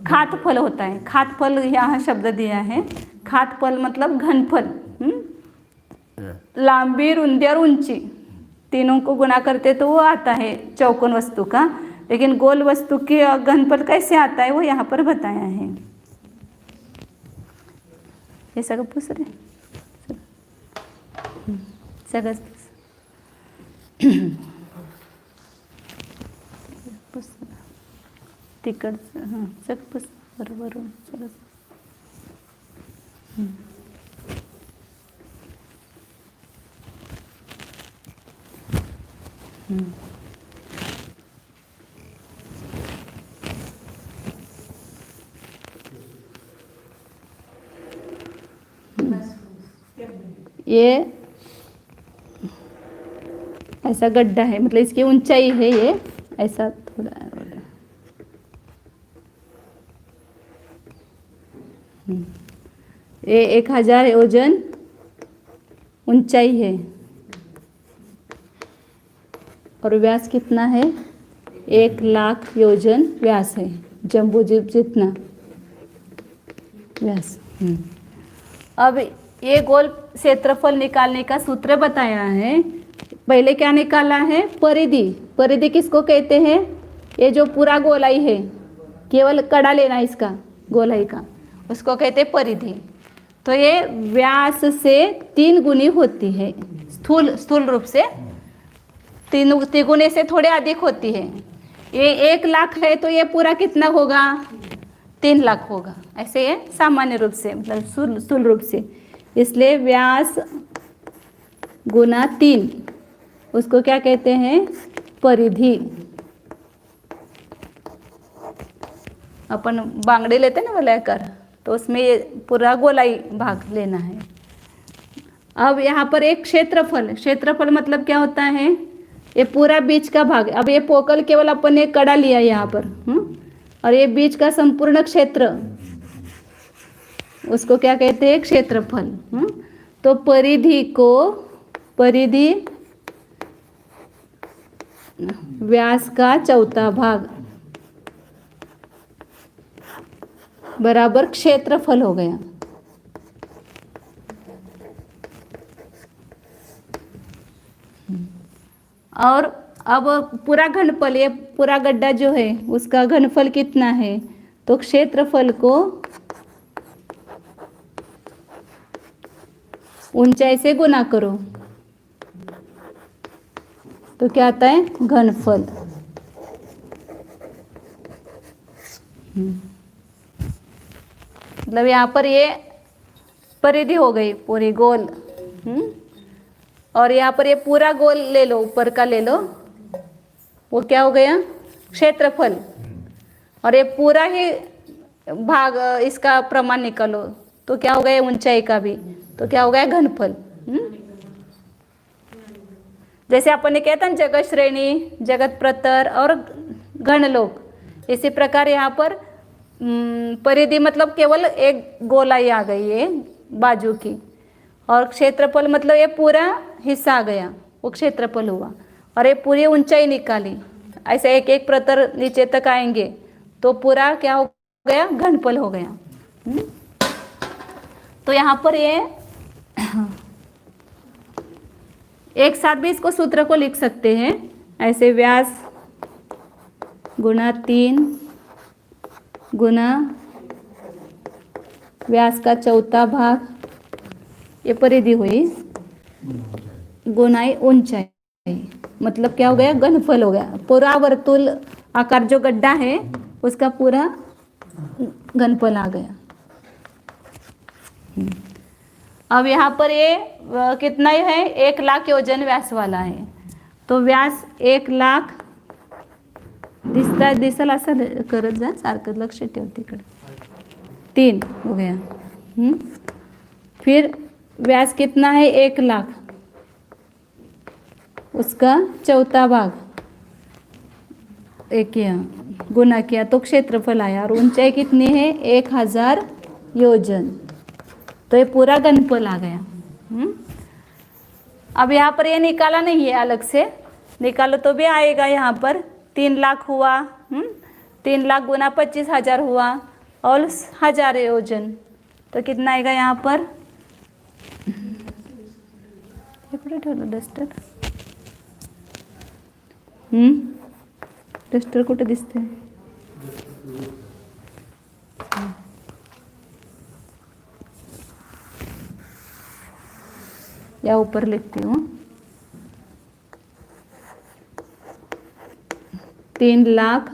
घातफल होता है। घातफल यहाँ शब्द दिया है। घातफल मतलब घनफल। लंबी, रुंदी और ऊंची तीनों को गुना करते तो वो आता है चौकोन वस्तु का। लेकिन गोल वस्तु की घनफल कैसे आता है वो यहाँ पर बताया है। ये सगळं पूछ रे, सगळंच तिकडचं हां सगळं पुस बरोबर सगळं. ये ऐसा गड्ढा है, मतलब इसकी ऊंचाई है ये ऐसा थोड़ा, ये 1000 योजन ऊंचाई है और व्यास कितना है, 1,00,000 योजन व्यास है। जम्बू जीप जितना व्यास। अब ये गोल क्षेत्रफल निकालने का सूत्र बताया है। पहले क्या निकाला है, परिधि। परिधि किसको कहते हैं, ये जो पूरा गोलाई है, केवल कड़ा लेना इसका गोलाई का, उसको कहते हैं परिधि। तो ये व्यास से 3 गुनी होती है। स्थूल रूप से 3 तिगुने से थोड़े अधिक होती है। ये 1,00,000 है तो ये पूरा कितना होगा, 3,00,000 होगा। ऐसे ये सामान्य रूप से, मतलब स्थूल रूप से। इसलिए व्यास गुना 3 उसको क्या कहते हैं, परिधि। अपन बांगड़े लेते हैं ना वलयकर, तो उसमें ये पूरा गोलाई भाग लेना है। अब यहाँ पर एक क्षेत्रफल। क्षेत्रफल मतलब क्या होता है, ये पूरा बीच का भाग। अब ये पोकल केवल अपन ने कड़ा लिया यहाँ पर, और ये बीच का संपूर्ण क्षेत्र, उसको क्या कहते हैं, क्षेत्रफल। तो परिधि को, परिधि व्यास का चौथा भाग बराबर क्षेत्रफल हो गया। और अब पूरा घनफल, ये पूरा गड्ढा जो है उसका घनफल कितना है, तो क्षेत्रफल को ऊंचाई से गुना करो तो क्या आता है, घनफल। मतलब यहाँ पर ये परिधि हो गई पूरी गोल। और यहाँ पर ये पूरा गोल ले लो, ऊपर का ले लो, वो क्या हो गया, क्षेत्रफल। और ये पूरा ही भाग इसका प्रमाण निकालो तो क्या हो गया, ऊंचाई का भी, तो क्या हो गया, घनफल। जैसे अपन ने कहता ना जगत श्रेणी, जगत प्रतर और घनलोक, इसी प्रकार यहाँ पर परिधि मतलब केवल एक गोलाई आ गई है बाजू की, और क्षेत्रफल मतलब ये पूरा हिस्सा आ गया, वो क्षेत्रफल हुआ। और ये पूरी ऊंचाई निकाली, ऐसे एक एक प्रतर नीचे तक आएंगे तो पूरा क्या हो गया, घनफल हो गया। तो यहाँ पर ये एक साथ भी इसको सूत्र को लिख सकते हैं ऐसे, व्यास गुना 3 गुना व्यास का चौथा भाग, ये परिधि हुई, गुनाई ऊंचाई, मतलब क्या हो गया, घनफल हो गया। पूरा वर्तुल आकार जो गड्ढा है उसका पूरा घनफल आ गया। अब यहाँ पर ये कितना है, 1,00,000 योजन व्यास वाला है। तो व्यास 1,00,000 दिसल असं करत जा, सारखं लक्ष ठेव तिकडे, 3 हो गया। फिर व्यास कितना है, 1,00,000, उसका चौथा भाग एक किया, गुना किया तो क्षेत्रफल आया। और ऊंचाई कितनी है, 1,000 योजन, तो ये पूरा घनफल आ गया। अब यहाँ पर ये निकाला नहीं है, अलग से निकालो तो भी आएगा। यहाँ पर 3 लाख हुआ, 3 लाख गुना 25,000 हुआ और 1000 योजन, तो कितना आएगा यहाँ पर? डस्टर डस्टर कुठे दिसते? या ऊपर लिखती हूँ, 3 लाख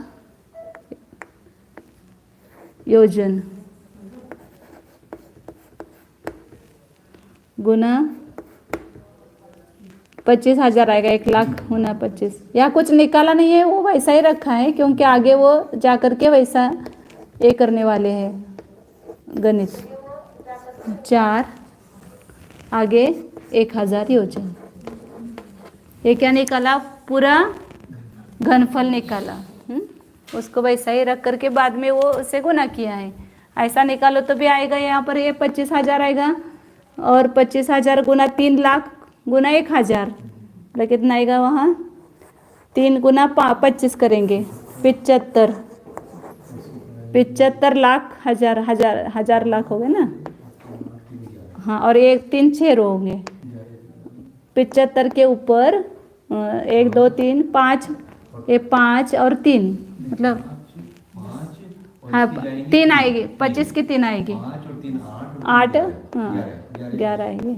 योजन गुना 25,000 आएगा। 1 लाख गुना 25, या कुछ निकाला नहीं है, वो वैसा ही रखा है क्योंकि आगे वो जा करके वैसा ये करने वाले हैं गणित। 4 आगे 1000 योजन। ये क्या निकाला? पूरा घनफल निकाला। उसको वैसा ही रख करके बाद में वो उसे गुना किया है। ऐसा निकालो तो भी आएगा। यहाँ पर ये 25,000 आएगा और 25,000 गुना 3 लाख गुना 1000, मतलब कितना आएगा वहाँ? 3 गुना 25 करेंगे, 75 लाख हजार लाख हो गए ना। हाँ, और 1 3 6 रो होंगे। 75 के ऊपर 1 2 3 5, ये 5 और 3, मतलब हाँ 3 आएगी। 25 की 3 आएगी, 8, हाँ 11 आएगी।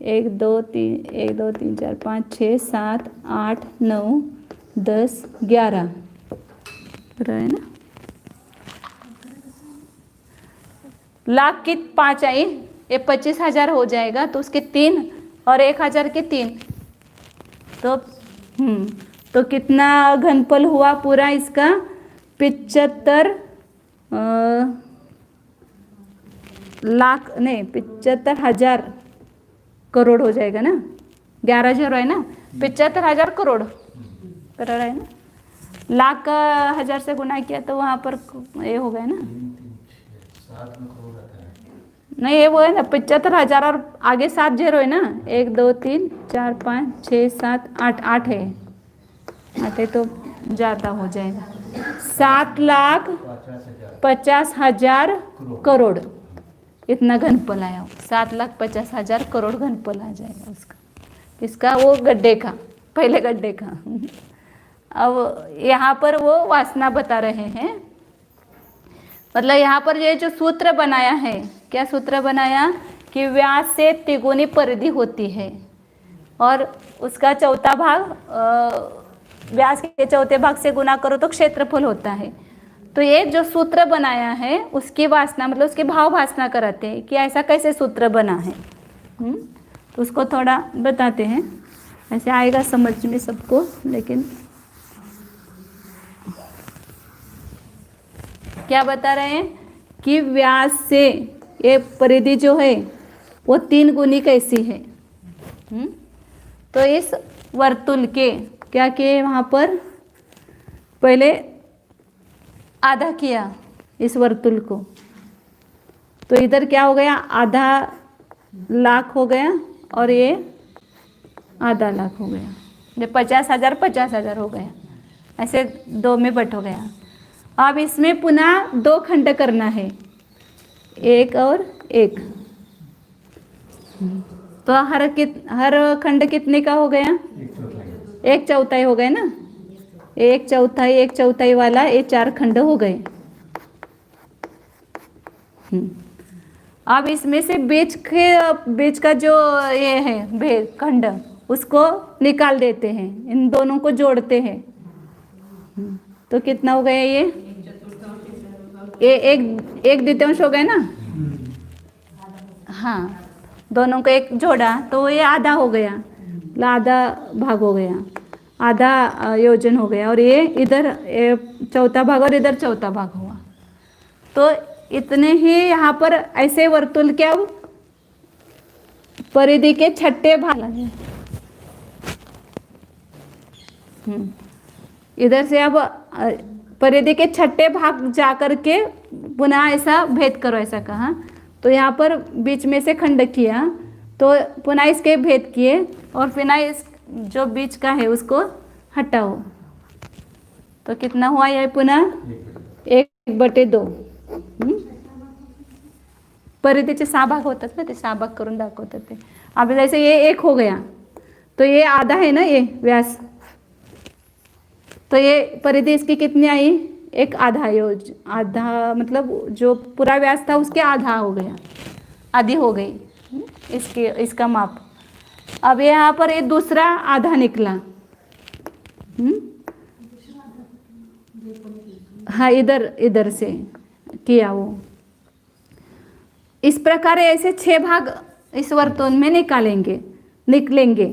1 2 3 4 5 6 7 8 9 10 11 है ना। लाख की 5 आई, ये 25,000 हो जाएगा, तो उसके 3 और 1000 के 3, तो कितना घनफल हुआ पूरा इसका? 75 लाख नहीं, 75,000 करोड़ हो जाएगा ना। 11 0 है ना, 75,000 करोड़ है ना। लाख का 1000 से गुना किया तो वहाँ पर ये हो गया ना। नहीं, ये वो है ना 75,000 और आगे 7 0 है ना। 1 2 3 4 5 6 7 8, 8 है, 8 है तो ज़्यादा हो जाएगा। 7,50,000 करोड़ इतना घनफल आया। 7,50,000 करोड़ घनफल आ जाएगा उसका, इसका वो गड्ढे का, पहले गड्ढे का। अब यहाँ पर वो वासना बता रहे हैं, मतलब यहाँ पर ये जो सूत्र बनाया है, क्या सूत्र बनाया कि व्यास से तिगुनी परिधि होती है और उसका चौथा भाग व्यास के चौथे भाग से गुना करो तो क्षेत्रफल होता है। तो ये जो सूत्र बनाया है उसकी वासना, मतलब उसके भाव वासना कराते हैं कि ऐसा कैसे सूत्र बना है। तो उसको थोड़ा बताते हैं, ऐसे आएगा समझ में सबको। लेकिन क्या बता रहे हैं कि व्यास से ये परिधि जो है वो 3 गुनी कैसी है। तो इस वर्तुल के क्या किए, वहाँ पर पहले आधा किया इस वर्तुल को, तो इधर क्या हो गया? आधा लाख हो गया और ये आधा लाख हो गया। जब 50,000 50,000 हो गया, ऐसे 2 में बट हो गया। अब इसमें पुनः 2 खंड करना है, 1 और 1। तो हर खंड कितने का हो गया? 1/4 हो गया ना। 1/4 वाला ये 4 खंड हो गए। अब इसमें से बीच का जो ये है खंड, उसको निकाल देते हैं, इन दोनों को जोड़ते हैं। तो कितना हो गया? ये एक द्वितीयांश हो गया ना। हाँ, दोनों को एक जोड़ा तो ये आधा हो गया, आधा भाग हो गया, आधा योजन हो गया। और ये इधर चौथा भाग और इधर चौथा भाग हुआ। तो इतने ही यहाँ पर ऐसे वर्तुल के अब परिधि के 6ठे भाग लगे। इधर से अब परिधि के 6ठे भाग जा करके पुनः ऐसा भेद करो, ऐसा कहा। तो यहाँ पर बीच में से खंड किया तो पुनः इसके भेद किए और पुनः इस जो बीच का है उसको हटाओ, तो कितना हुआ यह पुनः 1/2. परिधीचे 6 भाग होतात ना, ते 6 भाग करून दाखवतात ते. अब जैसे ये 1 हो गया तो ये आधा है ना ये व्यास, तो ये परिधि इसकी कितनी आई, 1 आधा. योज आधा मतलब जो पूरा व्यास था उसके आधा हो गया, आधी हो गई इसके, इसका माप. अब यहाँ पर ये दूसरा आधा निकला. हाँ, इधर से किया वो. इस प्रकार ऐसे 6 भाग इस वर्तुल में निकलेंगे.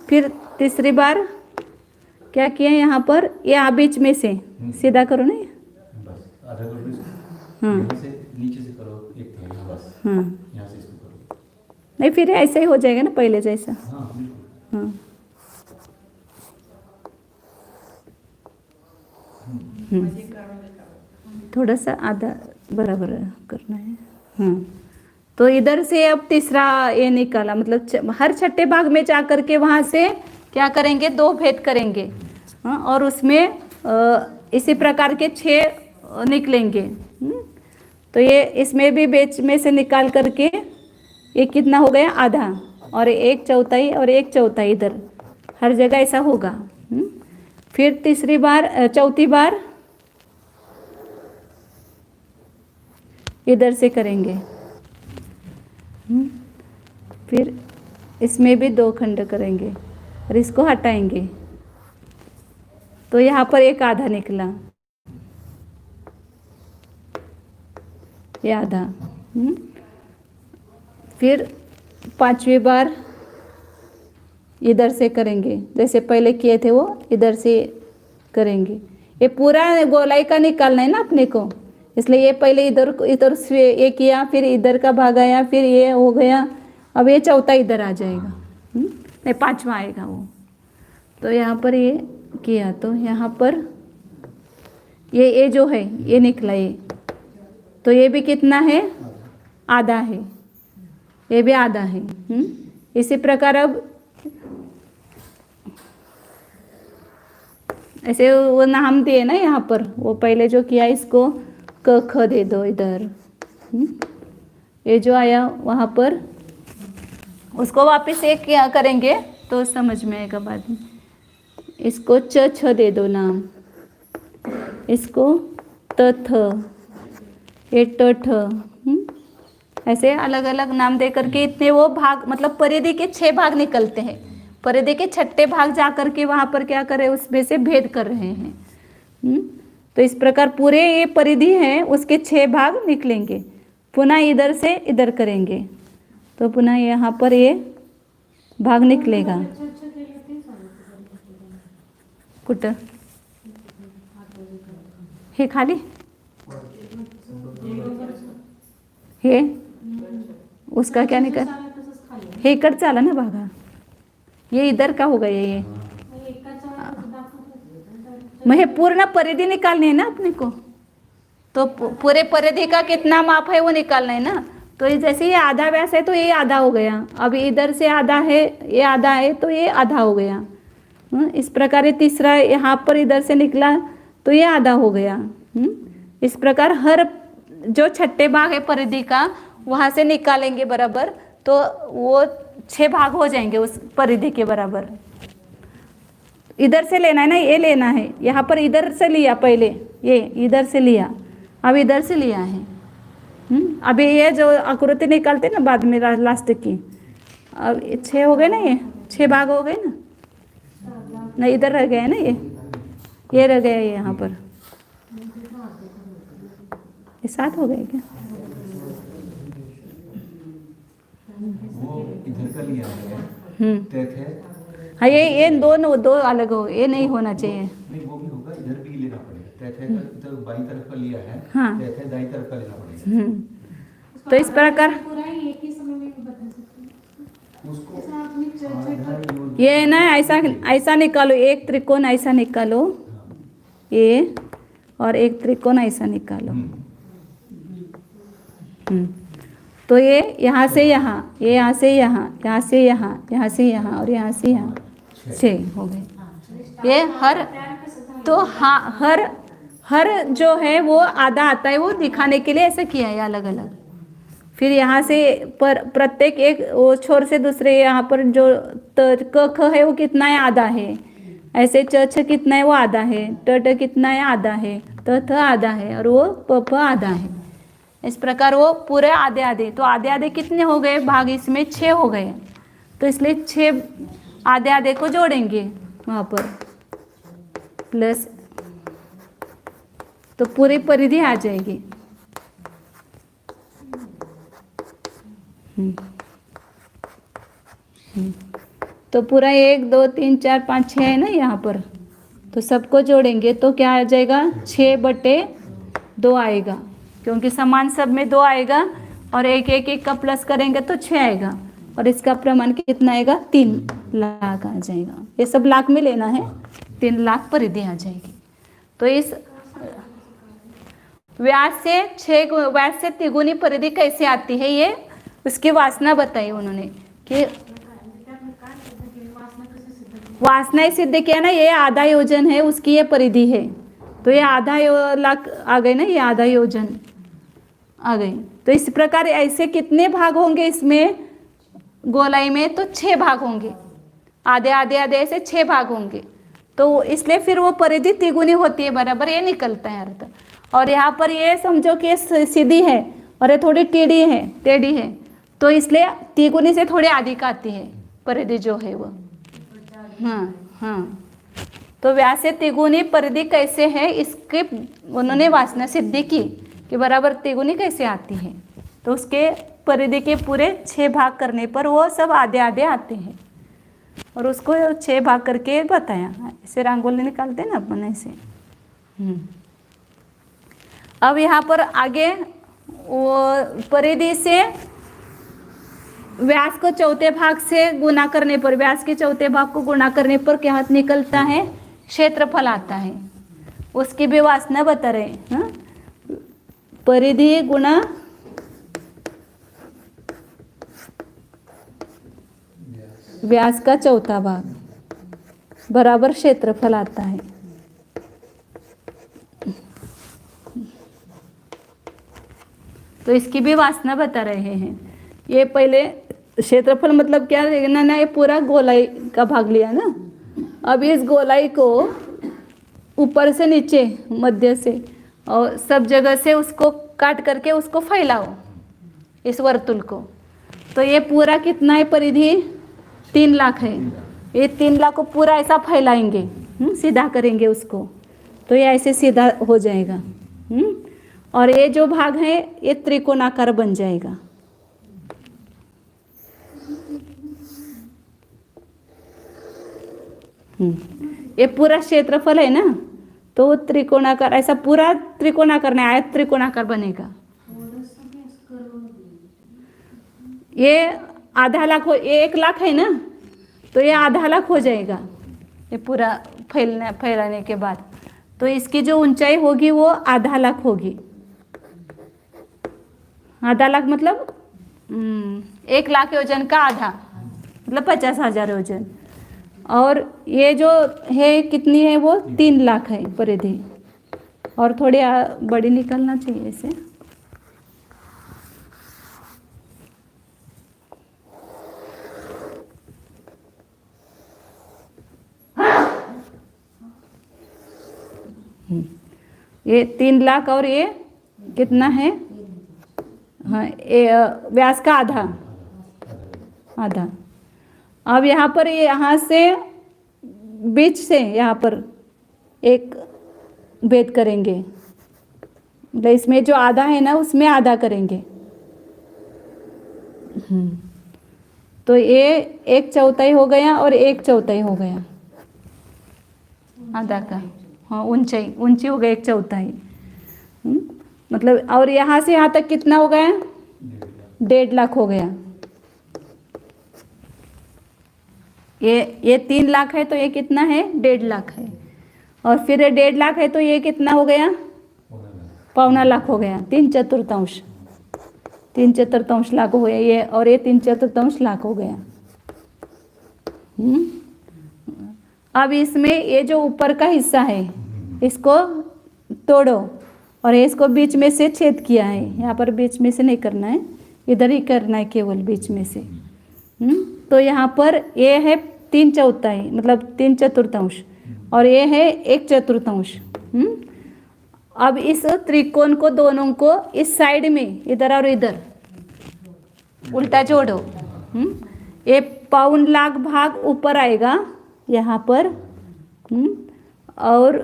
फिर तीसरी बार क्या किया यहाँ पर, ये बीच में से सीधा करो ना,
बस आधा करो इसको.
हाँ
यहाँ से नीचे से करो एक थोड़ा, बस
हाँ.
यहाँ से इसको करो.
नहीं, फिर ऐसे ही हो जाएगा ना पहले जैसा.
हाँ बिल्कुल.
हाँ. थोड़ा सा आधा बराबर करना है. हाँ, तो इधर से अब तीसरा ये निकाला, मतलब हर छठे भाग में जा करके वहाँ से क्या करेंगे, 2 भेद करेंगे. हाँ, और उसमें इसी प्रकार के 6 निकलेंगे. तो ये इसमें भी बीच में से निकाल करके ये कितना हो गया, आधा, और 1/4 और 1/4 इधर, हर जगह ऐसा होगा. फिर चौथी बार इधर से करेंगे. फिर इसमें भी 2 खंड करेंगे और इसको हटाएंगे, तो यहाँ पर 1 आधा निकला, ये आधा. फिर 5वीं बार इधर से करेंगे, जैसे पहले किए थे वो इधर से करेंगे. ये पूरा गोलाई का निकालना है ना अपने को, इसलिए ये पहले इधर से ये किया, फिर इधर का भाग आया, फिर ये हो गया. अब ये चौथा इधर आ जाएगा, नहीं 5वां आएगा वो. तो यहाँ पर ये किया, तो यहाँ पर ये जो है ये निकला, ये तो ये भी कितना है, आधा है, ये भी आधा है. इसी प्रकार अब ऐसे वो नाम दिए ना यहाँ पर, वो पहले जो किया इसको क ख दे दो इधर. ये जो आया वहाँ पर उसको वापस एक क्या करेंगे तो समझ में आएगा बाद में. इसको च छ दे दो नाम, इसको त थ, ये ट ठ, ऐसे अलग अलग नाम दे करके इतने वो भाग, मतलब परिधि के 6 भाग निकलते हैं. परिधि के छठे भाग जा करके वहाँ पर क्या करें, उसमें से भेद कर रहे हैं. तो इस प्रकार पूरे ये परिधि है उसके 6 भाग निकलेंगे. पुनः इधर से इधर करेंगे तो पुनः यहाँ पर ये भाग निकलेगा. कुठं हे खाली हे उसका क्या निकल, हे इकडचा आला ना भागा, ये इधर का होगा ये मग हे पूर्ण परिधि निकालनी है ना अपने को, तो पूरे परिधि का कितना माप है वो निकालना है ना. तो ये जैसे ये आधा व्यास है तो ये आधा हो गया, अब इधर से आधा है, ये आधा है तो ये आधा हो गया. इस प्रकार ये तीसरा यहाँ पर इधर से निकला तो ये आधा हो गया. इस प्रकार हर जो छठे भाग है परिधि का वहाँ से निकालेंगे बराबर, तो वो 6 भाग हो जाएंगे उस परिधि के बराबर. इधर से लेना है ना, ये लेना है, यहाँ पर इधर से लिया पहले, ये इधर से लिया, अब इधर से लिया है. अभी ये जो आकृति निकालते ना बाद में लास्ट की, अब 6 हो गए ना, ये 6 भाग हो गए ना, नहीं इधर रह गए ना, ये रह गया, ये यहाँ पर ये 7 हो गए क्या,
वो इधर का लिया है, तैथ है.
हाँ, ये दो अलग हो, ये नहीं होना चाहिए.
नहीं वो भी होगा, इधर भी लेना पड़ेगा. तैथ है इधर बाईं तरफ का लिया है,
हाँ.
तैथ है दाईं तरफ का लेना पड़ेगा.
तो इस प्रकार
उसको
ये ना ऐसा निकालो, एक त्रिकोण ऐसा निकालो ये, और एक त्रिकोण ऐसा निकालो. तो ये यहाँ से यहाँ, ये यहाँ से यहाँ, यहाँ से यहाँ, यहाँ से यहाँ और यहाँ से यहाँ 6 हो गए। ये हर, तो हाँ हर जो है वो आधा आता है, वो दिखाने के लिए ऐसा किया है अलग अलग। फिर यहाँ से पर प्रत्येक एक वो छोर से दूसरे यहाँ पर जो त क ख है वो कितना है, आधा है। ऐसे च छ कितना है, वो आधा है। ट ट कितना है, आधा है। त थ आधा है और वो प फ आधा है। इस प्रकार वो पूरे आधे आधे, तो आधे आधे कितने हो गए भाग, इसमें 6 हो गए। तो इसलिए 6 आधे आधे को जोड़ेंगे वहाँ पर प्लस, तो पूरी परिधि आ जाएगी। तो पूरा 1 2 3 4 5 6 है ना यहाँ पर, तो सबको जोड़ेंगे तो क्या आ जाएगा, 6/2 आएगा, क्योंकि समान सब में 2 आएगा और एक का प्लस करेंगे तो 6 आएगा। और इसका प्रमाण कितना आएगा, 3 लाख आ जाएगा। ये सब लाख में लेना है, 3 लाख परिधि आ जाएगी। तो इस व्यास से तिगुनी परिधि कैसे आती है, ये उसकी वासना बताई उन्होंने कि वासना सिद्ध किया ना, ये आधा योजन है उसकी ये परिधि है। तो ये आधा लाख आ गए ना, ये आधा योजन आ गए। तो इस प्रकार ऐसे कितने भाग होंगे इसमें गोलाई में, तो 6 भाग होंगे। आधे आधे आधे ऐसे 6 भाग होंगे। तो इसलिए फिर वो परिधि तिगुनी होती है, बराबर ये निकलता है अर्थ। और यहाँ पर ये समझो कि ये सीधी है और ये थोड़ी टेढ़ी है, तो इसलिए तिगुनी से थोड़ी अधिक आती है परिधि जो है वो। हाँ। तो व्यास से तिगुनी परिधि कैसे है, इसके उन्होंने वासना सिद्धि की कि बराबर तिगुनी कैसे आती है। तो उसके परिधि के पूरे 6 भाग करने पर वो सब आधे आधे आते हैं, और उसको 6 भाग करके बताया। ऐसे रंगोली निकालते हैं ना अपन ऐसे। अब यहाँ पर आगे वो परिधि से व्यास को चौथे भाग से गुना करने पर, व्यास के चौथे भाग को गुना करने पर क्या निकलता है, क्षेत्रफल आता है। उसकी भी वासना बता रहे हैं। परिधि गुना व्यास का चौथा भाग बराबर क्षेत्रफल आता है। तो इसकी भी वासना बता रहे हैं। ये पहले क्षेत्रफल मतलब क्या है ना, ये पूरा गोलाई का भाग लिया ना। अब इस गोलाई को ऊपर से नीचे, मध्य से और सब जगह से उसको काट करके उसको फैलाओ, इस वर्तुल को। तो ये पूरा कितना है परिधि, 3 लाख है। ये 3 लाख को पूरा ऐसा फैलाएंगे, सीधा करेंगे उसको, तो ये ऐसे सीधा हो जाएगा। और ये जो भाग है ये त्रिकोणाकार बन जाएगा। ये पूरा क्षेत्रफल है ना, तो त्रिकोणाकार, ऐसा पूरा त्रिकोणाकार नहीं, आयत त्रिकोणाकार बनेगा। ये आधा लाख हो, ये 1 लाख है ना, तो ये आधा लाख हो जाएगा ये पूरा फैलाने के बाद। तो इसकी जो ऊंचाई होगी वो आधा लाख होगी। आधा लाख मतलब 1 लाख योजन का आधा, मतलब 50,000 योजन। और ये जो है कितनी है, वो 3 लाख है परिधि। और थोड़ी बड़ी निकलना चाहिए इसे। ये 3 लाख और ये कितना है, हाँ, व्यास का आधा। अब यहाँ पर यहाँ से बीच से यहाँ पर एक भेद करेंगे, मतलब इसमें जो आधा है ना उसमें आधा करेंगे। तो ये 1/4 हो गया और 1/4 हो गया आधा का। हाँ, ऊंची हो गई 1/4। मतलब और यहाँ से यहाँ तक कितना हो गया, 1.5 लाख हो गया। ये 3 लाख है तो ये कितना है, 1.5 लाख है। और फिर ये 1.5 लाख है तो ये कितना हो गया, 1.25 लाख हो गया, 3/4। 3/4 लाख हो गया ये, और ये 3/4 लाख हो गया। अब इसमें ये जो ऊपर का हिस्सा है इसको तोड़ो, और ये इसको बीच में से छेद किया है, यहाँ पर बीच में से नहीं करना है, इधर ही करना है केवल बीच में से। तो यहाँ पर ये है 3/4 मतलब 3/4, और ये है 1/4। अब इस त्रिकोण को दोनों को इस साइड में इधर और इधर उल्टा जोड़ो। ये पाउन लाख भाग ऊपर आएगा यहाँ पर, और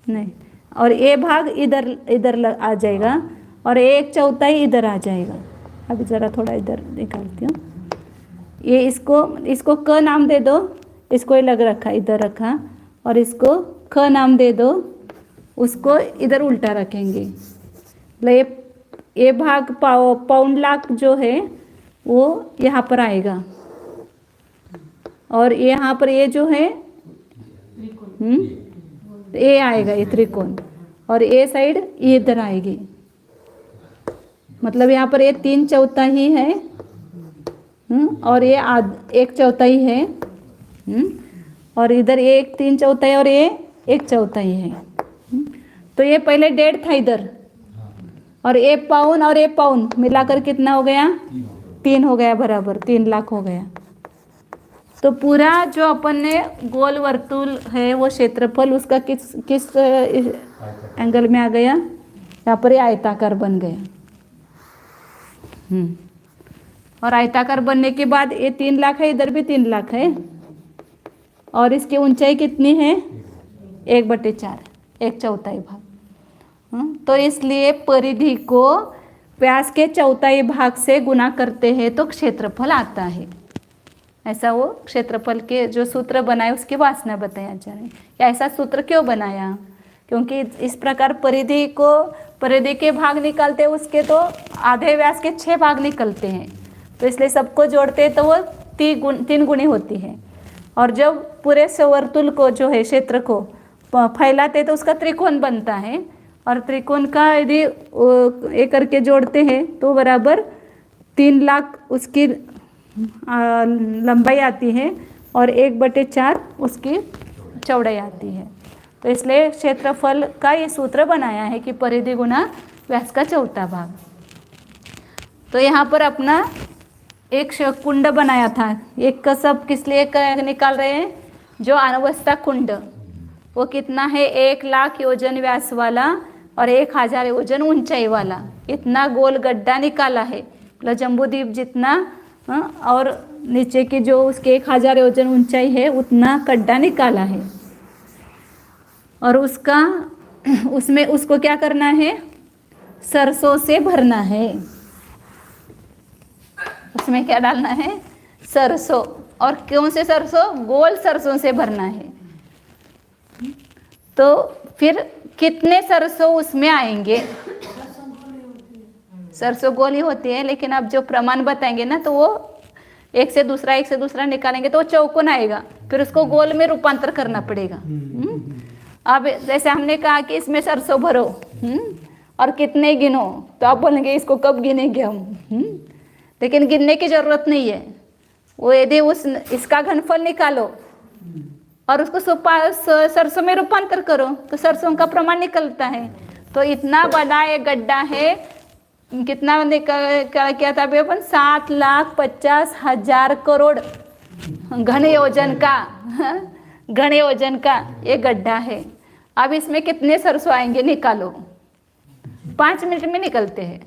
नहीं, और ये भाग इधर इधर आ जाएगा, और 1/4 इधर आ जाएगा। अभी ज़रा थोड़ा इधर निकालती हूँ। ये इसको क नाम दे दो, इसको ये लग रखा इधर रखा, और इसको ख नाम दे दो, उसको इधर उल्टा रखेंगे। मतलब ये भाग पाउंड लाख जो है वो यहाँ पर आएगा, और यहाँ पर ये जो है ये आएगा, ये त्रिकोण, और ये साइड ये इधर आएगी। मतलब यहाँ पर ये 3/4 ही है, और ये 1/4 है, और इधर ये 3/4 और ये 1/4 है। तो ये पहले 1.5 था इधर, और ये पाउन और ये पाउन मिलाकर कितना हो गया? 3 हो गया, बराबर 3 लाख हो गया। तो पूरा जो अपन ने गोल वर्तुल है वो क्षेत्रफल उसका किस एंगल में आ गया? यहाँ पर ये आयताकार बन गया। और आयताकार बनने के बाद ये 3 लाख है, इधर भी 3 लाख है, और इसकी ऊंचाई कितनी है? 1/4, 1/4 भाग। तो इसलिए परिधि को व्यास के 1/4 भाग से गुना करते हैं तो क्षेत्रफल आता है। ऐसा वो क्षेत्रफल के जो सूत्र बनाए उसकी वासना बताया जा रहा है। या ऐसा सूत्र क्यों बनाया? क्योंकि इस प्रकार परिधि के भाग निकलते हैं उसके तो आधे व्यास के 6 भाग निकलते हैं, तो इसलिए सबको जोड़ते हैं तो वो 3 गुनी होती है। और जब पूरे वर्तुल को जो है क्षेत्र को फैलाते तो उसका त्रिकोण बनता है, और त्रिकोण का यदि एक करके जोड़ते हैं तो बराबर 3 लाख उसकी लंबाई आती है, और 1/4 उसकी चौड़ाई आती है। तो इसलिए क्षेत्रफल का ये सूत्र बनाया है कि परिधि गुना व्यास का 1/4 भाग। तो यहाँ पर अपना एक कुंड बनाया था, एक कसब किस लिए निकाल रहे हैं? जो अनवस्था कुंड, वो कितना है? 1 लाख योजन व्यास वाला और 1000 योजन ऊंचाई वाला, इतना गोल गड्ढा निकाला है, मतलब जम्बूद्वीप जितना, और नीचे की जो उसके 1000 योजन ऊंचाई है उतना गड्ढा निकाला है। और उसको क्या करना है? सरसों से भरना है। उसमें क्या डालना है? सरसों। और कौन से सरसों? गोल सरसों से भरना है। तो फिर कितने सरसों उसमें आएंगे? सरसों गोल ही होती है, लेकिन अब जो प्रमाण बताएंगे ना तो वो एक से दूसरा निकालेंगे तो वो चौकोन आएगा, फिर उसको गोल में रूपांतर करना पड़ेगा। अब जैसे हमने कहा कि इसमें सरसों भरो, और कितने गिनो, तो आप बोलेंगे इसको कब गिनेंगे हम? लेकिन गिनने की जरूरत नहीं है। वो यदि इसका घनफल निकालो और उसको सरसों में रूपांतर करो तो सरसों का प्रमाण निकलता है। तो इतना बड़ा एक गड्ढा है, कितना क्या था अभी अपन? 7,50,000 करोड़ घन योजन का ये गड्ढा है। अब इसमें कितने सरसों आएंगे निकालो, 5 मिनट में निकलते हैं।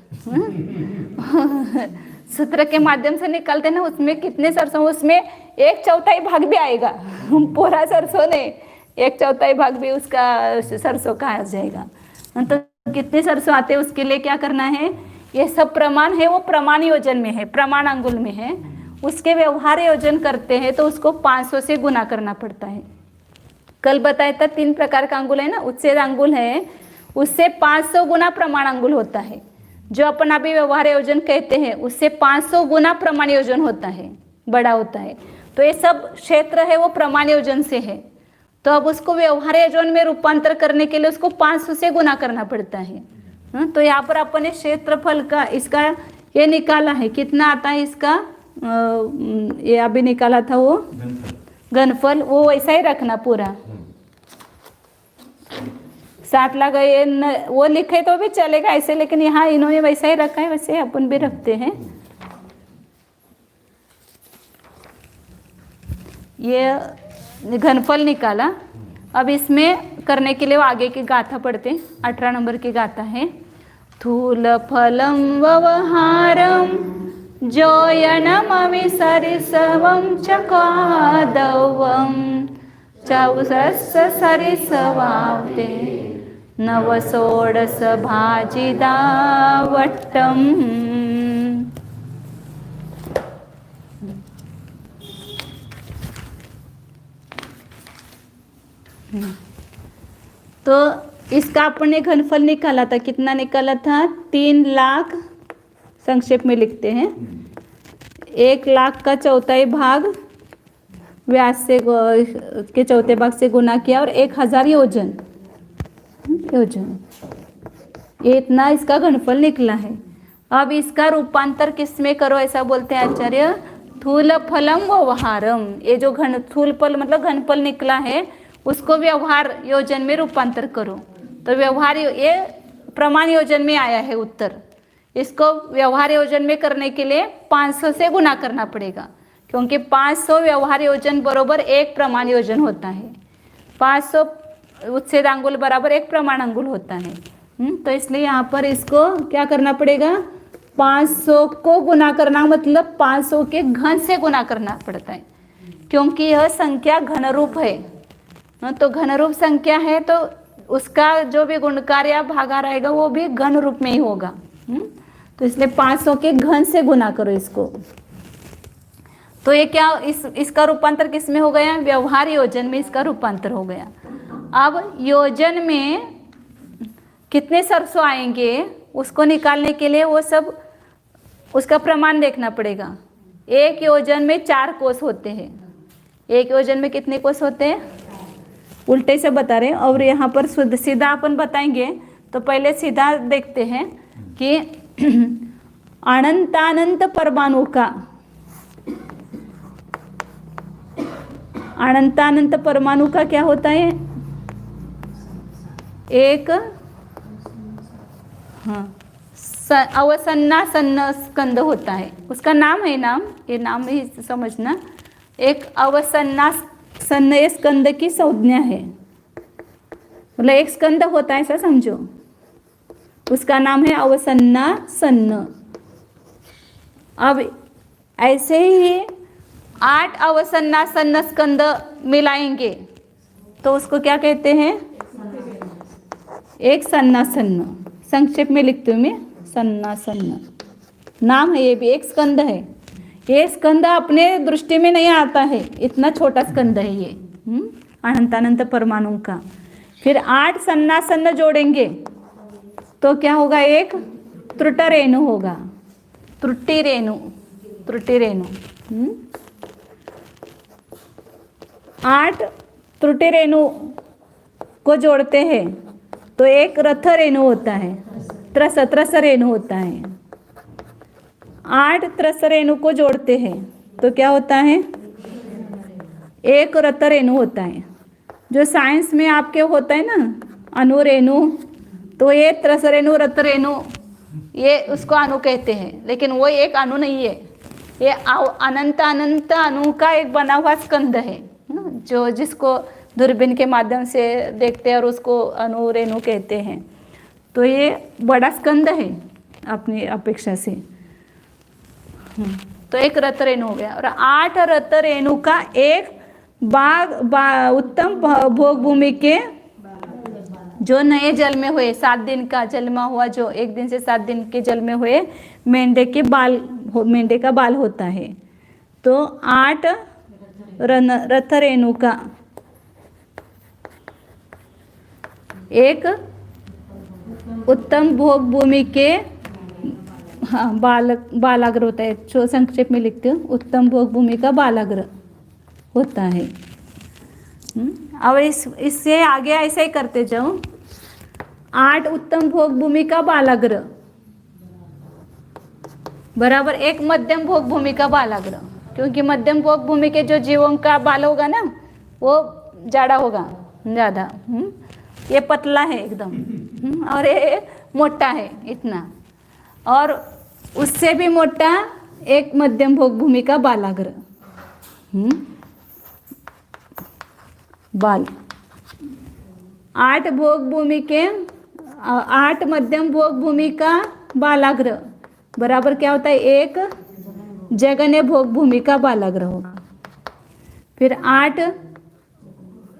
सूत्र के माध्यम से निकलते ना, उसमें कितने सरसों? उसमें 1/4 भाग भी आएगा, पूरा सरसों नहीं, 1/4 भाग भी उसका सरसों का आ जाएगा। तो कितने सरसों आते हैं उसके लिए क्या करना है? ये सब प्रमाण है वो प्रमाण योजन में है, प्रमाण अंगुल में है। उसके व्यवहार योजन करते हैं तो उसको 500 से गुना करना पड़ता है। कल बताया था 3 प्रकार का अंगुल है ना, उच्छेद अंगुल है, उससे 500 गुना प्रमाण अंगुल होता है। जो अपन अभी व्यवहार योजन कहते हैं उससे 500 गुना प्रमाण योजन होता है, बड़ा होता है। तो ये सब क्षेत्र है वो प्रमाण योजन से है। तो अब उसको व्यवहार योजन में रूपांतर करने के लिए उसको 500 से गुना करना पड़ता है। तो यहाँ पर अपन ने क्षेत्रफल का इसका ये निकाला है, कितना आता है इसका, ये अभी निकाला था वो घनफल, वो वैसा ही रखना पूरा 7 लाख ये वो लिखे तो भी चलेगा ऐसे, लेकिन यहाँ इन्होंने वैसा ही रखा है, वैसे अपन भी रखते हैं। ये घनफल निकाला। अब इसमें करने के लिए वो आगे की गाथा पढ़ते हैं। 18 नंबर की गाथा है, स्थूल फलम व्यवहारम जोयनमि सरिसवं चकादवं चौसस सरिसवावते नवसोडस भाजिदावट्टम। तो इसका अपने घनफल निकाला था, कितना निकाला था, 3 लाख, संक्षेप में लिखते हैं 1 लाख का चौथाई भाग व्यास से के चौथे भाग से गुना किया और 1000 योजन, ये इतना इसका घनफल निकला है। अब इसका रूपांतर किस में करो, ऐसा बोलते हैं आचार्य, स्थूल फलम व्यवहारम। ये जो स्थूल फल मतलब घनफल निकला है उसको व्यवहार योजन में रूपांतर करो। तो व्यवहार ये प्रमाण योजन में आया है उत्तर, इसको व्यवहार योजन में करने के लिए 500 से गुना करना पड़ेगा, क्योंकि 500 व्यवहार योजन बरोबर 1 प्रमाण योजन होता है। 500 उच्छेद अंगुल बराबर 1 प्रमाण अंगुल होता है। तो इसलिए यहाँ पर इसको क्या करना पड़ेगा, 500 को गुना करना मतलब 500 के घन से गुना करना पड़ता है, क्योंकि यह संख्या घनरूप है। तो घनरूप संख्या है तो उसका जो भी गुणकार या भागा रहेगा वो भी घन रूप में ही होगा। तो इसलिए 500 के घन से गुना करो इसको। तो ये क्या इसका रूपांतर किस में हो गया, व्यवहार योजन में इसका रूपांतर हो गया। अब योजन में कितने सरसों आएंगे उसको निकालने के लिए वो सब उसका प्रमाण देखना पड़ेगा। 1 योजन में 4 कोस होते हैं। 1 योजन में कितने कोस होते हैं, उल्टे से बता रहे हैं, और यहाँ पर सीधा अपन बताएंगे। तो पहले सीधा देखते हैं कि अनंतानंत परमाणु का, अनंतानंत परमाणु का क्या होता है, एक अवसन्नासन्न स्कंद होता है, उसका नाम है, ये नाम ही समझना। एक अवसन्नासन्न स्कंद की संज्ञा है, मतलब एक स्कंद होता है ऐसा समझो, उसका नाम है अवसन्नासन्न। अब ऐसे ही 8 अवसन्नासन्न स्कंद मिलाएंगे तो उसको क्या कहते हैं, एक सन्नासन्न। संक्षेप में लिखती हूँ मैं, सन्नासन्न नाम है, ये भी एक स्कंद है। ये स्कंद अपने दृष्टि में नहीं आता है, इतना छोटा स्कंद है ये अनंतानंत परमाणु का। फिर 8 सन्नासन्न जोड़ेंगे तो क्या होगा, एक त्रुट रेणु होगा, त्रुटि रेणु, त्रुटि रेणु। 8 त्रुटि रेणु को जोड़ते हैं तो एक रथ रेणु होता है, त्रस रेणु होता है। 8 त्रस रेणु को जोड़ते हैं तो क्या होता है, एक रथ रेणु होता है। जो साइंस में आपके होता है ना अणु रेणु, तो ये त्रस रेणु रथ रेणु ये उसको अणु कहते हैं, लेकिन वो एक अणु नहीं है, ये अनंत अनंत अणु का एक बना हुआ स्कंद है, जो जिसको दूरबीन के माध्यम से देखते हैं और उसको अणु रेणु कहते हैं। तो ये बड़ा स्कंद है अपनी अपेक्षा से। तो एक रत रेणु हो गया, और 8 रत रेणु का एक उत्तम भोग भूमि के जो नए जल में हुए 7 दिन का जन्मा हुआ, जो 1 दिन से 7 दिन के जल में हुए मेंढे के बाल, मेंढे का बाल होता है। तो 8 रथ रेणु का एक उत्तम भोग भूमि के बालाग्र होता है, जो संक्षेप में लिखते हो, उत्तम भोग भूमि का बालाग्र होता है। और इससे आगे ऐसे ही करते जाओ। 8 उत्तम भोग भूमि का बालाग्र बराबर 1 मध्यम भोग भूमि का बालाग्र, क्योंकि मध्यम भोग भूमि के जो जीवों का बाल होगा ना वो जाड़ा होगा ज़्यादा। ये पतला है एकदम, और ये मोटा है इतना, और उससे भी मोटा 1 मध्यम भोग भूमि का बालाग्र। बाल 8 भोग भूमि के 8 मध्यम भोग भूमि का बालाग्र बराबर क्या होता है 1 जगन्य भोग भूमि का बालाग्र होगा। फिर 8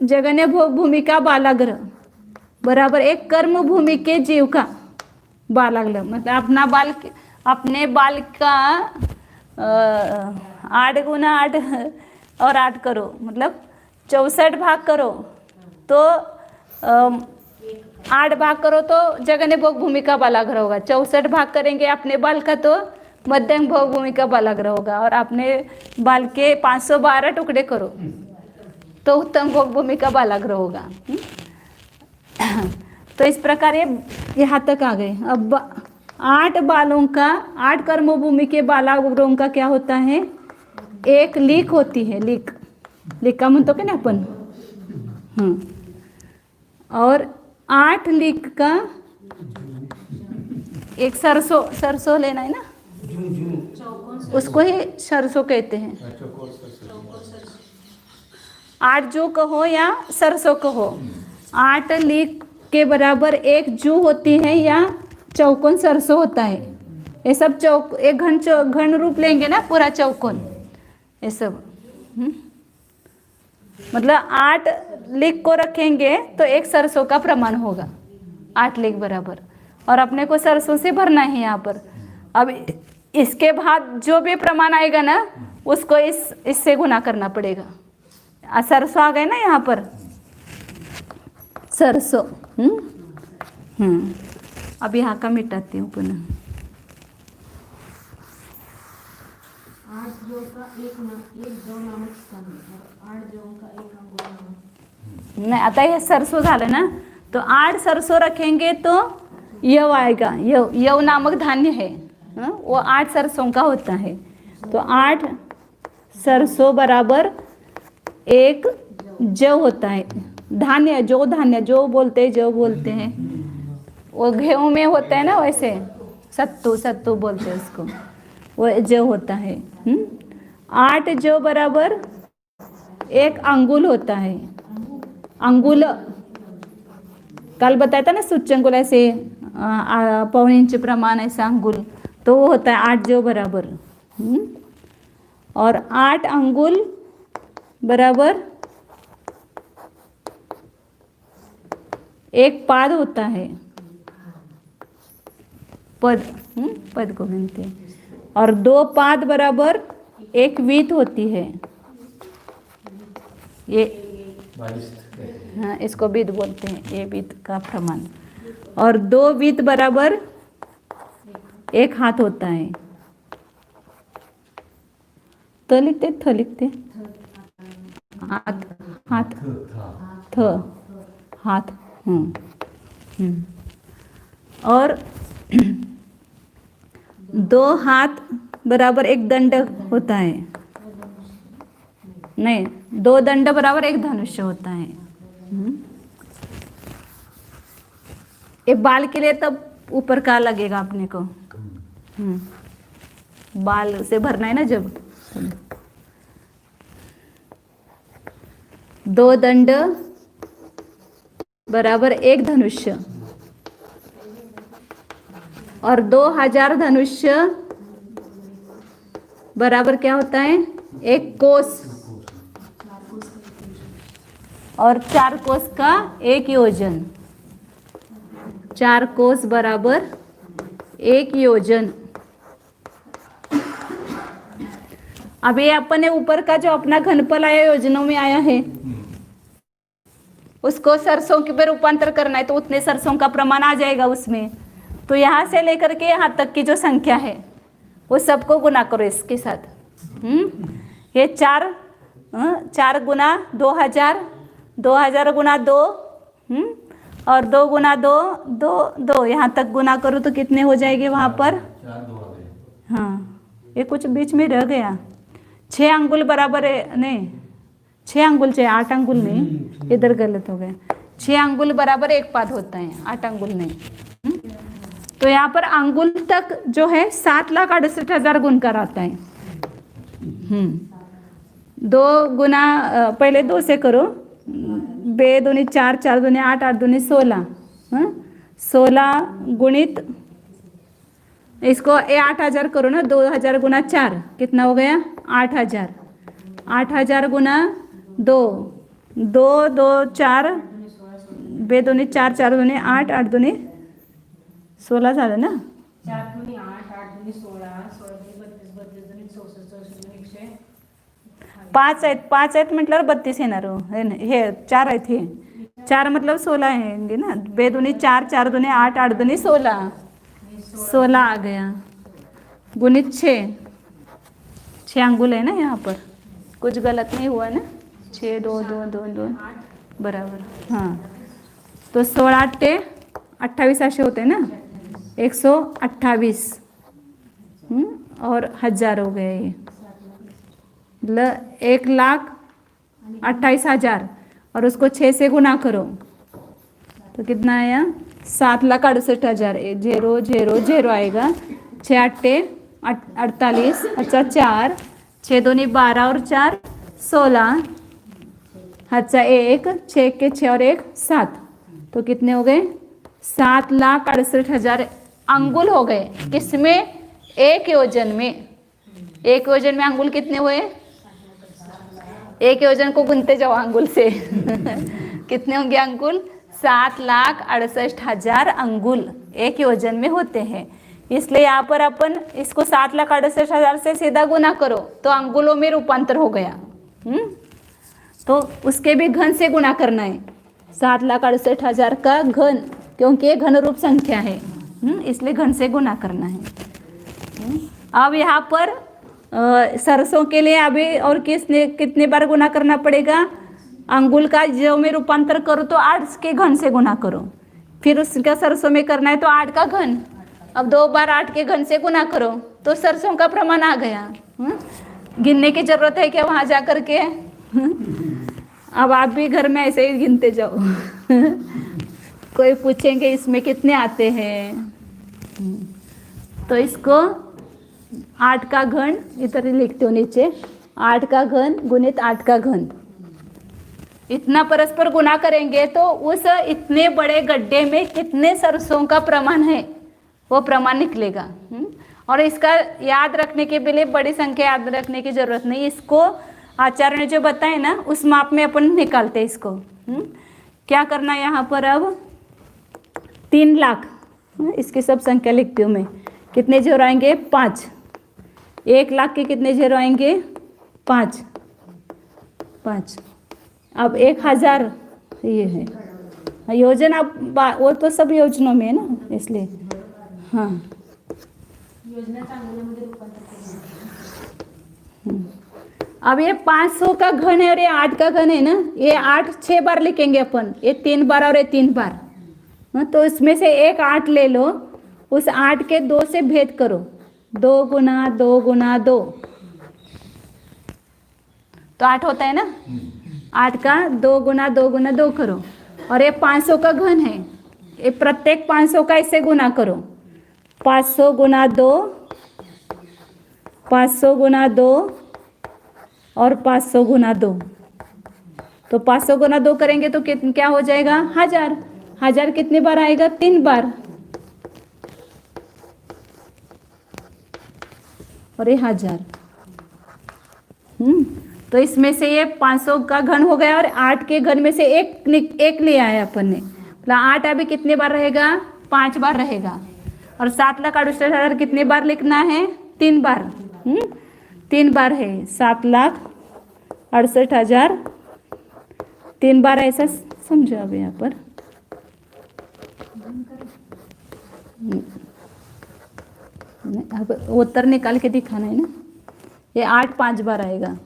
जगन्य भोग भूमि का बालाग्र बराबर 1 कर्म भूमि के जीव का बालाग्र, मतलब अपने बाल का 8 गुना 8 और 8 करो, मतलब 64 भाग करो तो 8 भाग करो तो जगन्य भोग भूमि का बालाग्र होगा। 64 भाग करेंगे अपने बाल का तो मध्यम भोग भूमि का बालाग्र होगा, और अपने बाल के 512 टुकड़े करो तो उत्तम भोग भूमि का बालाग्र होगा। तो इस प्रकार ये यहाँ तक आ गए। अब 8 बालों का 8 कर्म भूमि के बालाग्रों का क्या होता है, 1 लीक होती है, लीक का म्हणतो की ना अपन। और 8 लीक का एक सरसों लेना है ना, उसको ही सरसों कहते हैं। 8 जू कहो या सरसों कहो, 8 लीक के बराबर 1 जू होती है या चौकोन सरसों होता है। ये सब एक घन रूप लेंगे ना पूरा चौकोन, ये सब मतलब 8 लीक को रखेंगे तो 1 सरसों का प्रमाण होगा 8 लीक बराबर, और अपने को सरसों से भरना है यहाँ पर। अब इसके बाद जो भी प्रमाण आएगा ना उसको इससे गुना करना पड़ेगा। सरसों आ गए ना यहाँ पर, सरसों। अब यहाँ का मिटाती हूँ पुनः।
8 जौ का 1 जौ नामक स्तंभ और 8 जौ का 1 अंगुल नामक।
नहीं, आता ये सरसों झालं ना, तो 8 सरसों रखेंगे तो यव आएगा, यव नामक धान्य है, वो 8 सरसों का होता है। तो 8 सरसों बराबर 1 जौ होता है, धान्य जो बोलते हैं वो गेहूं में होता है ना, वैसे सत्तू बोलते हैं उसको, वो जौ होता है। 8 जौ बराबर 1 अंगुल होता है। अंगुल कल बताया था ना, सूच्यंगुल ऐसे 1.25 इंच प्रमाण ऐसा अंगुल, तो वो होता है 8 जौ बराबर। और 8 अंगुल बराबर 1 पाद होता है, पद को गिनते हैं। और 2 पाद बराबर 1 वीत होती है, ये हाँ इसको बीत बोलते हैं, ये बीत का प्रमाण। और 2 बीत बराबर 1 हाथ होता है। तो लिखते हाथ हाथ। और 2 हाथ बराबर 1 दंड होता है, नहीं 2 दंड बराबर 1 धनुष्य होता है। ये बाल के लिए तब ऊपर का लगेगा अपने को, बाल से भरना है ना जब। 2 दंड बराबर 1 धनुष्य, और 2000 धनुष्य बराबर क्या होता है 1 कोस, और 4 कोस का 1 योजन। 4 कोस बराबर 1 योजन। अब ये अपने ऊपर का जो अपना घनफल आया योजनों में आया है, उसको सरसों के पे रूपांतर करना है, तो उतने सरसों का प्रमाण आ जाएगा उसमें। तो यहाँ से लेकर के यहाँ तक की जो संख्या है वो सबको गुना करो इसके साथ। ये 4 गुना 2000, 2000 गुना 2, और 2 गुना 2 2 2, यहाँ तक गुना करूँ तो कितने हो जाएंगे वहाँ पर?
4 2 आ गए।
हाँ, ये कुछ बीच में रह गया। 6 अंगुल बराबर है, नहीं 6 अंगुल चाहिए, 8 अंगुल नहीं, इधर गलत हो गया। 6 अंगुल बराबर 1 पाद होता है, 8 अंगुल नहीं। तो यहाँ पर अंगुल तक जो है 7,68,000 गुण कराता है। 2 गुना पहले 2 से करो, 2 दूनी 4, 4 दूनी 8, 8 दूनी 16, 16 गुणित इसको 8,000 करो ना, 2,000 गुना 4 कितना हो गया? 8,000। 8,000 गुना 2, 2 2 4, 2 दूनी 4, 4 दूनी 8, 8 दूनी 16 झालं ना?
4 दूनी 8, 8 दूनी 16, 16 दूनी 32, 32 दूनी 64, 64 दूनी 100.
5 आहेत म्हटल्यावर 32 येणार हो. हे 4 आहेत, हे 4 मतलब 16 येंगे ना. 2 दूनी 4, 4 दूनी 8, 8 दूनी 16, 16 आ गया गुणित 6 अंगुल है ना यहाँ पर, कुछ गलत नहीं हुआ ना? 6 2 2 2 2 बराबर, हाँ. तो 16 8 28 असे होते ना, 128 और 1000 हो गए ये. 1,28,000 और उसको 6 से गुना करो तो कितना आया? 7,68,000. 0 0 0 आएगा. 6 8 48, अच्छा 4, 6 दूनी 12 और 4 16, अच्छा 1, 6 के 6 और 1 7, तो कितने हो गए? 7,68,000 अंगुल हो गए. किसमें? एक योजन में. एक योजन में अंगुल कितने हुए? एक योजन को गुनते जाओ अंगुल से. कितने होंगे अंगुल? 7,68,000 अंगुल एक योजन में होते हैं. इसलिए यहाँ पर अपन इसको 7,68,000 से सीधा गुना करो तो अंगुलों में रूपांतर हो गया. तो उसके भी घन से गुना करना है. 7,68,000 का घन, क्योंकि ये घन रूप संख्या है, इसलिए घन से गुना करना है. अब यहाँ पर सरसों के लिए अभी और कितने बार गुना करना पड़ेगा? अंगुल का जो में रूपांतर करो तो 8 के घन से गुना करो. फिर उसका सरसों में करना है तो 8 का घन. अब 2 बार 8 के घन से गुना करो तो सरसों का प्रमाण आ गया. गिनने की जरूरत है क्या वहाँ जा कर के? अब आप भी घर में ऐसे ही गिनते जाओ. कोई पूछेंगे इसमें कितने आते हैं, तो इसको 8 का घन इधर ही लिखते हो नीचे. 8 का घन गुणित 8 का घन, इतना परस्पर गुना करेंगे तो उस इतने बड़े गड्ढे में कितने सरसों का प्रमाण है वो प्रमाण निकलेगा. और इसका याद रखने के लिए बड़ी संख्या याद रखने की जरूरत नहीं. इसको आचार्य ने जो बताए ना उस माप में अपन निकालते हैं इसको. क्या करना है यहाँ पर? अब 3 लाख, इसकी सब संख्या लिखती हूँ मैं. कितने जीरो आएंगे? 5. 1 लाख के कितने जीरो आएंगे? 5 5. अब 1,000 ये है योजन. अब वो तो सब योजनों में है ना, इसलिए हाँ.
योजनेच्या अंगुलामध्ये रूपांतर करून.
अब ये 500 का घन है और ये 8 का घन है ना. ये 8 6 बार लिखेंगे अपन, ये 3 बार और ये 3 बार. तो इसमें से एक 8 ले लो, उस 8 के 2 से भेद करो. 2 गुना 2 गुना 2 तो 8 होता है ना. 8 का 2 गुना 2 गुना 2 करो. और ये 500 का घन है, ये प्रत्येक 500 का इससे गुना करो. 500 गुना 2, 500 गुना 2 और 500 गुना 2. तो 500 गुना 2 करेंगे तो क्या हो जाएगा? 1000. 1000 कितने बार आएगा? 3 बार. और ये 1000. तो इसमें से ये 500 का घन हो गया और 8 के घन में से एक लिया है अपन ने. मतलब 8 अभी कितने बार रहेगा? 5 बार रहेगा. और 7,68,000 कितने बार लिखना है? 3 बार. 3 बार है 7,68,000 3 बार, ऐसा समझो. अब यहाँ पर अब उत्तर निकाल के दिखाना है ना. ये 8 5 बार आएगा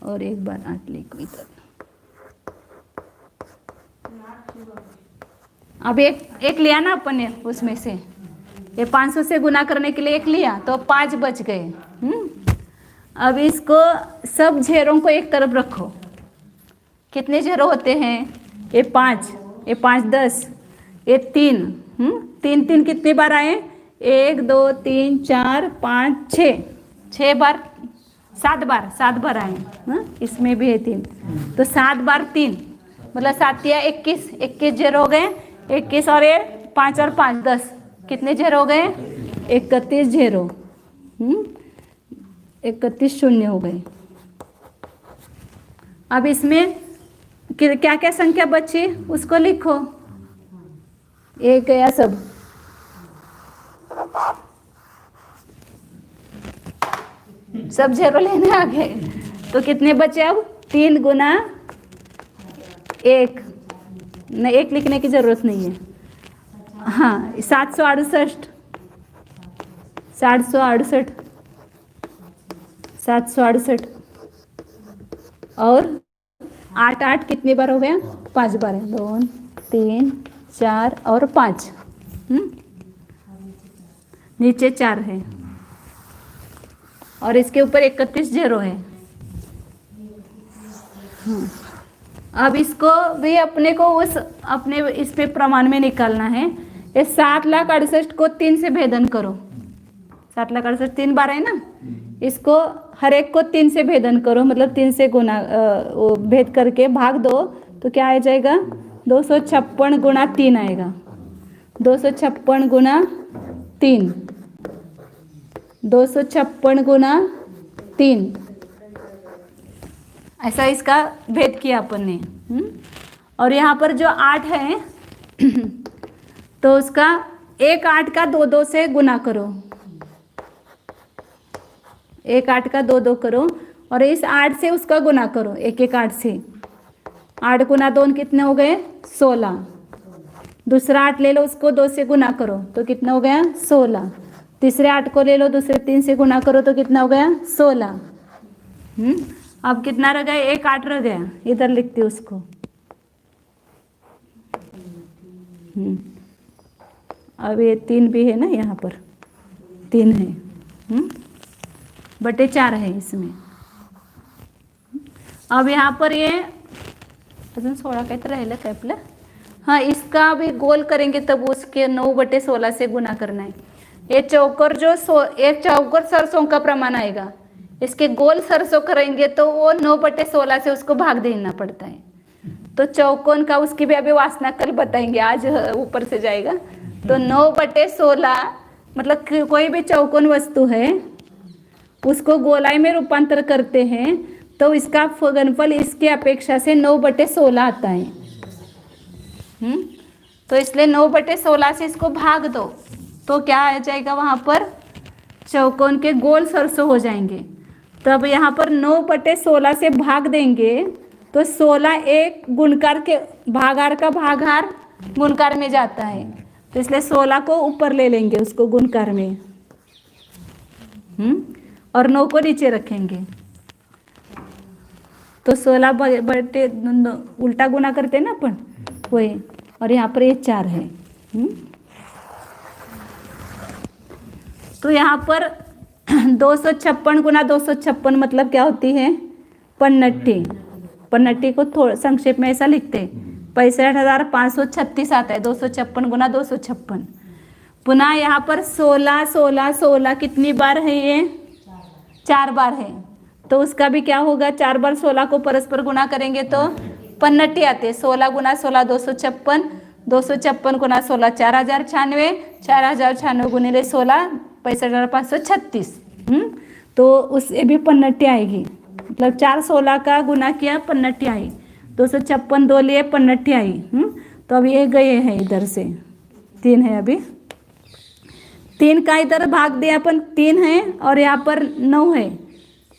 और 1 बार 8 लिखो इधर. अब एक लिया ना अपन ने उसमें से, ये 500 से गुना करने के लिए एक लिया तो 5 बच गए। अब इसको सब जेरों को एक तरफ रखो। कितने जेरो होते हैं? ये 5, ये 5 10, ये 3, 3 3 कितनी बार आए? 1 2 3 4 5 6 बार, 7 बार आए। इसमें भी है 3, तो 7 बार 3 मतलब 7 या 21 जेरो हो गए। 21 और ये 5 और 5 10, कितने जेरो हो गए? 31 जेरो, 31 शून्य हो गए। अब इसमें क्या क्या संख्या बची उसको लिखो। एक गया सब, सब जेरो लेने आ गए, तो कितने बचे? अब 3 गुना 1, नहीं 1 लिखने की जरूरत नहीं है। हाँ 768, 768 और 8 8 कितनी बार हो गया? 5 बार है। 2 3 4 और 5, नीचे 4 है और इसके ऊपर 31 जेरो है। अब इसको भी अपने को उस अपने इस पे प्रमाण में निकालना है। ये 7,68,000 को 3 से भेदन करो। 7,68,000 3 बार है ना, इसको हर एक को 3 से भेदन करो, मतलब 3 से गुना भेद करके भाग दो, तो क्या आ जाएगा? 256 गुना 3 आएगा। 256 गुना 3, 256 गुना 3, ऐसा इसका भेद किया अपन ने। और यहाँ पर जो 8 है तो उसका 1 8 का 2 2 से गुना करो। 1 8 का 2 2 करो और इस 8 से उसका गुना करो। 1 1 8 से 8 गुना 2 कितने हो गए? 16। दूसरा 8 ले लो, उसको 2 से गुना करो तो कितना हो गया? 16। तीसरे 8 को ले लो, दूसरे 3 से गुना करो तो कितना हो गया? 16। अब कितना रह गया? 1 8 रह गया। इधर लिखती हूँ उसको। अब ये 3 भी है ना, यहाँ पर 3 है, बटे 4 है इसमें। अब यहाँ पर ये अजून 16 काही तर राहिलं काय आपलं? हाँ, इसका भी गोल करेंगे तब उसके 9/16 से गुना करना है। ये चौकर ये चौकर सरसों का प्रमाण आएगा, इसके गोल सरसों करेंगे तो वो 9/16 से उसको भाग देना पड़ता है। तो चौकोन का उसकी भी अभी वासना कल बताएंगे, आज ऊपर से जाएगा। तो 9/16 मतलब कोई भी चौकोन वस्तु है उसको गोलाई में रूपांतर करते हैं तो इसका घनफल इसके अपेक्षा से 9/16 आता है। तो इसलिए 9/16 से इसको भाग दो तो क्या आ जाएगा? वहाँ पर चौकोन के गोल सरसों हो जाएंगे। तब यहाँ पर 9/16 से भाग देंगे तो 16 एक गुणकार के भागार का भागार गुणकार में जाता है, तो इसलिए 16 को ऊपर ले लेंगे उसको गुणकार में, और 9 को नीचे रखेंगे। तो 16 बटे उल्टा गुना करते हैं ना अपन, वही। और यहाँ पर ये 4 है। तो यहाँ पर 256 गुना 256 मतलब क्या होती है? पन्नट्टी। पन्नट्टी को थोड़ा संक्षेप में ऐसा लिखते हैं, 65,536 आता है। 256 गुना 256। पुनः यहाँ पर 16 16 16 कितनी बार है? ये 4 बार है। तो उसका भी क्या होगा? 4 बार 16 को परस्पर गुना करेंगे तो पन्नट्टी आते हैं। 16 गुना 16 256, 256 गुना 16 4096, 4096 गुणिले 16 65,536। तो उससे भी पन्नट्टी आएगी, मतलब 4 16 का गुना किया पन्नट्टी आई, 256 2 लिए पन्नट्टी आई। तो अब ये गए हैं इधर से, 3 है अभी। 3 का इधर भाग दिया अपन, 3 है और यहाँ पर 9 है।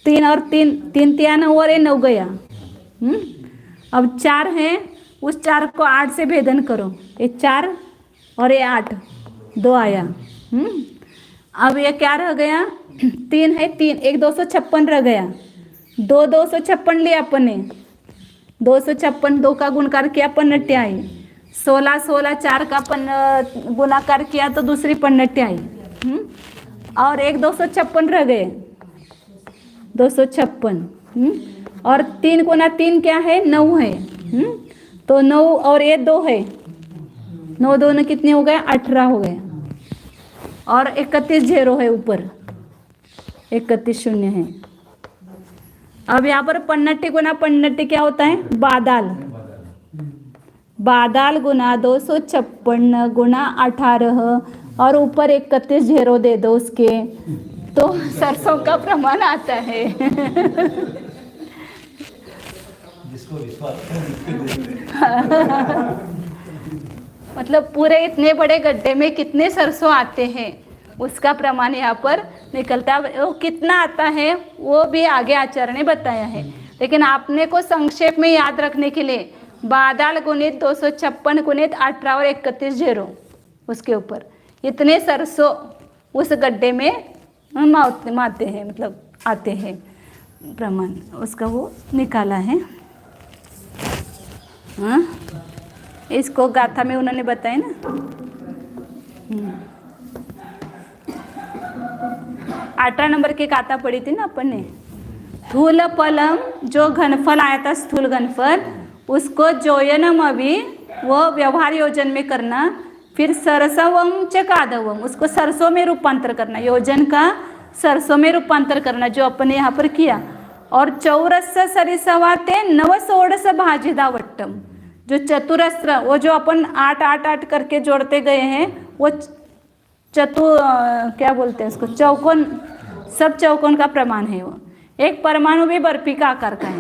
3 और 3 3 तिया 9 और ये 9 गया। अब 4 है, उस 4 को 8 से भेदन करो। ये 4 और ये 8, 2 आया। अब ये क्या रह गया? 3 है, 3 एक 256 रह गया। 2 256 लिया अपन ने, 256 2 का गुणकार किया पन्नट्टी आई। 16 16 4 का गुणाकार किया तो दूसरी पन्नटी आई। और एक 256 रह गए, 256। और 3 गुना 3 क्या है, 9 है। तो 9 और ये 2 है, 9 2 कितने हो गए, 18 हो गए। और 31 0 है ऊपर, 31 0 है। अब यहाँ पर पन्नटी गुना पन्नटी क्या होता है, बादाल। बादाल गुना 256 गुना 18 और ऊपर 31 0 दे दो उसके, तो सरसों का प्रमाण आता है।
जिसको विश्वास
मतलब पूरे इतने बड़े गड्ढे में कितने सरसों आते हैं उसका प्रमाण यहाँ पर निकलता है। वो कितना आता है वो भी आगे आचार्य ने बताया है, लेकिन आपने को संक्षेप में याद रखने के लिए बादाल गुणित 256 गुणित 18 और 31 0 उसके ऊपर इतने सरसों उस गड्ढे में आते हैं, मतलब आते हैं प्रमाण, उसका वो निकाला है। हाँ, इसको गाथा में उन्होंने बताया ना। 18 नंबर की गाथा पढ़ी थी ना अपन ने। स्थूल फलम, जो घनफल आया था स्थूल घनफल, उसको जोयनम अभी वो व्यवहार योजन में करना, फिर सरसवम च कादवम, उसको सरसों में रूपांतर करना, योजन का सरसों में रूपांतर करना जो अपने यहाँ पर किया। और चौरस सरिसवाते नव षोडश भाजिदावट्टम, जो चतुरस्र वो जो अपन 8 8 8 करके जोड़ते गए हैं वो क्या बोलते हैं उसको, चौकोन, सब चौकोन का प्रमाण है वो। एक परमाणु भी बर्फी का आकार का है,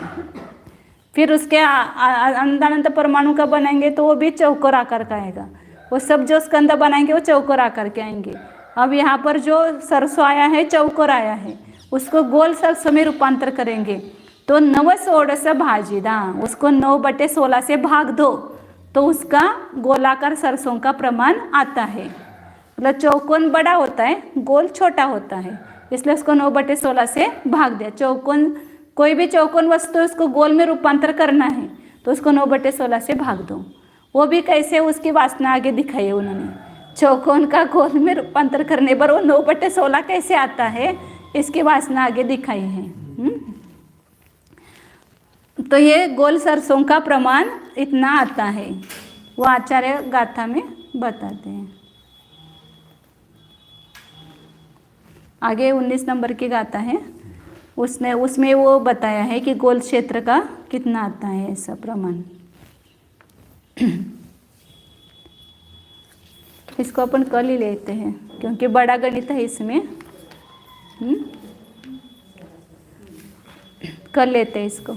फिर उसके अनंत परमाणु का बनाएंगे तो वो भी चौकोर आकार का आएगा। वो सब जो स्कंद बनाएंगे वो चौकोर आकार के आएंगे। अब यहाँ पर जो सरसों आया है चौकोर आया है, उसको गोल सरसों में रूपांतर करेंगे तो 9 षोडश भाजिदा, उसको 9/16 से भाग दो तो उसका गोलाकार सरसों का प्रमाण आता है। मतलब चौकोन बड़ा होता है, गोल छोटा होता है, इसलिए उसको 9/16 से भाग दिया। चौकोन, कोई भी चौकोन वस्तु उसको गोल में रूपांतर करना है तो उसको 9/16 से भाग दो। वो भी कैसे, उसकी वासना आगे दिखाई है उन्होंने। चौकोन का गोल में रूपांतर करने पर वो 9/16 कैसे आता है, इसकी वासना आगे दिखाई है। तो ये गोल सरसों का प्रमाण इतना आता है, वो आचार्य गाथा में बताते हैं। आगे 19 नंबर की गाथा है, उसमें वो बताया है कि गोल क्षेत्र का कितना आता है ऐसा प्रमाण। इसको अपन कल ही लेते हैं क्योंकि बड़ा गणित है इसमें। कर लेते हैं इसको।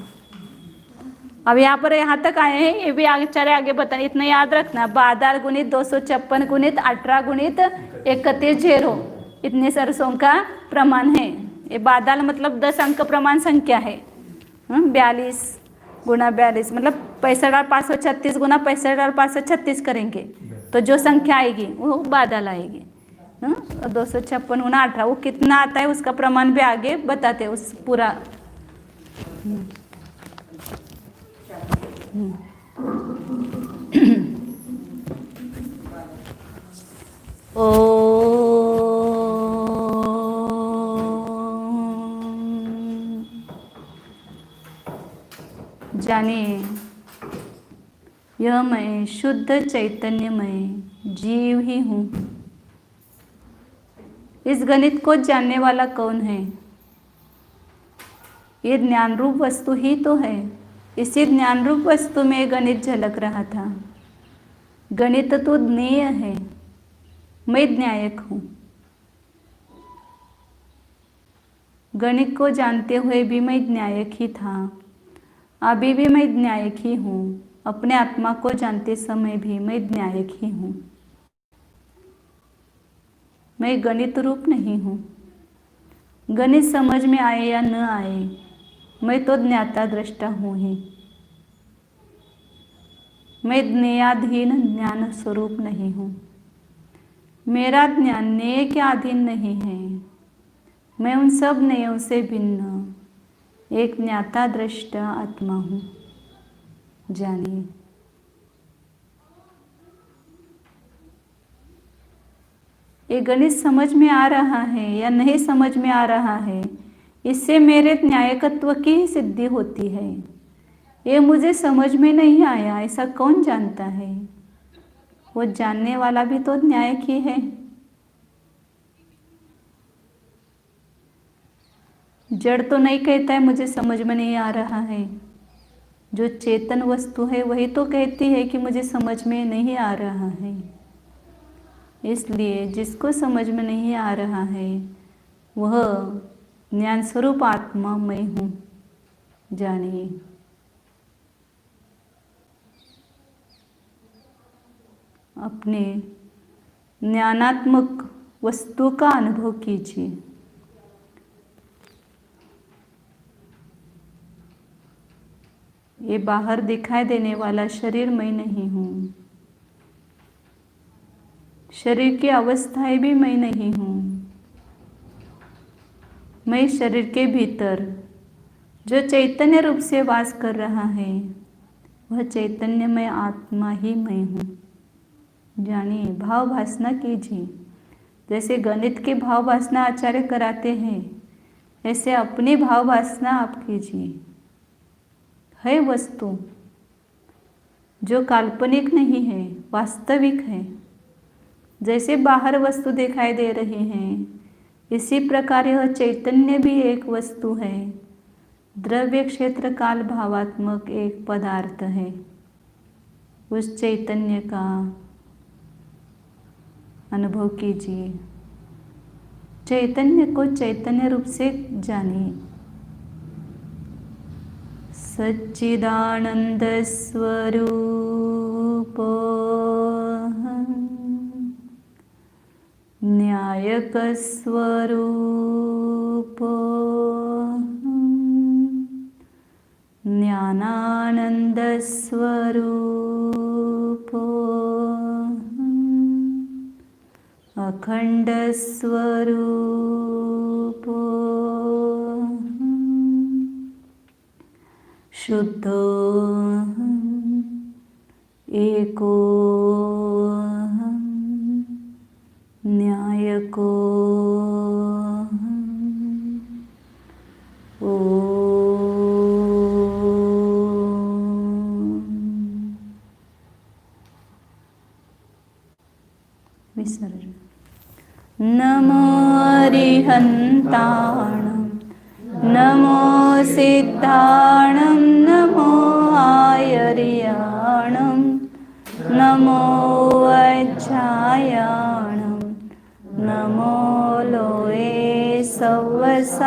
अब यहाँ पर यहाँ तक आए हैं, ये भी आगे बताने, इतना याद रखना। बादाल गुणित 256 गुणित 18 गुणित 31 0 इतने सरसों का प्रमाण है। ये बादाल मतलब 10 अंक प्रमाण संख्या है। 42 गुना 42 मतलब 65,536 गुना 65,536 करेंगे तो जो संख्या आएगी वो बादाल आएगी। 256 गुना 18 वो कितना आता है उसका प्रमाण भी आगे बताते हैं उस पूरा। जानिए, यह मैं शुद्ध चैतन्यमय जीव ही हूँ। इस गणित को जानने वाला कौन है? ये ज्ञान रूप वस्तु ही तो है। इसी ज्ञान रूप वस्तु में गणित झलक रहा था। गणित तो ज्ञेय है, मैं न्यायक हूँ। गणित को जानते हुए भी मैं न्यायक ही था, अभी भी मैं न्यायक ही हूँ। अपने आत्मा को जानते समय भी मैं न्यायक ही हूँ। मैं गणित रूप नहीं हूँ। गणित समझ में आए या न आए, मैं तो ज्ञाता दृष्टा हूँ ही। मैं ज्ञेयाधीन ज्ञान स्वरूप नहीं हूँ। मेरा ज्ञान न्याय के अधीन नहीं है। मैं उन सब न्यायों से भिन्न एक ज्ञाता दृष्टा आत्मा हूँ। जानिए, ये गणित समझ में आ रहा है या नहीं समझ में आ रहा है, इससे मेरे न्यायकत्व की ही सिद्धि होती है। ये मुझे समझ में नहीं आया, ऐसा कौन जानता है? वो जानने वाला भी तो न्यायक ही है। जड़ तो नहीं कहता है मुझे समझ में नहीं आ रहा है। जो चेतन वस्तु है वही तो कहती है कि मुझे समझ में नहीं आ रहा है। इसलिए जिसको समझ में नहीं आ रहा है वह ज्ञान स्वरूप आत्मा मैं हूँ, जानिए। अपने ज्ञानात्मक वस्तु का अनुभव कीजिए। ये बाहर दिखाई देने वाला शरीर मैं नहीं हूँ। शरीर की अवस्थाएं भी मैं नहीं हूँ। मैं शरीर के भीतर जो चैतन्य रूप से वास कर रहा है वह चैतन्य में आत्मा ही मैं हूँ, जानिए। भाव भासना कीजिए। जैसे गणित के भाव भासना आचार्य कराते हैं, ऐसे अपनी भाव भासना आप कीजिए। है वस्तु जो काल्पनिक नहीं है, वास्तविक है। जैसे बाहर वस्तु दिखाई दे रही हैं, इसी प्रकार यह चैतन्य भी एक वस्तु है। द्रव्य क्षेत्र काल भावात्मक एक पदार्थ है। उस चैतन्य का अनुभव कीजिए। चैतन्य को चैतन्य रूप से जानिए। सच्चिदानंद स्वरूप न्यायक स्वरूप ज्ञानानंद स्वरूप अखंड स्वरूप शुद्ध एको न्यायको विसर्जन। नमो अरिहन्ताणं नमो सिद्धाणं नमो आयर्याणं नमो वज्रायाणं नमो लोये सवसा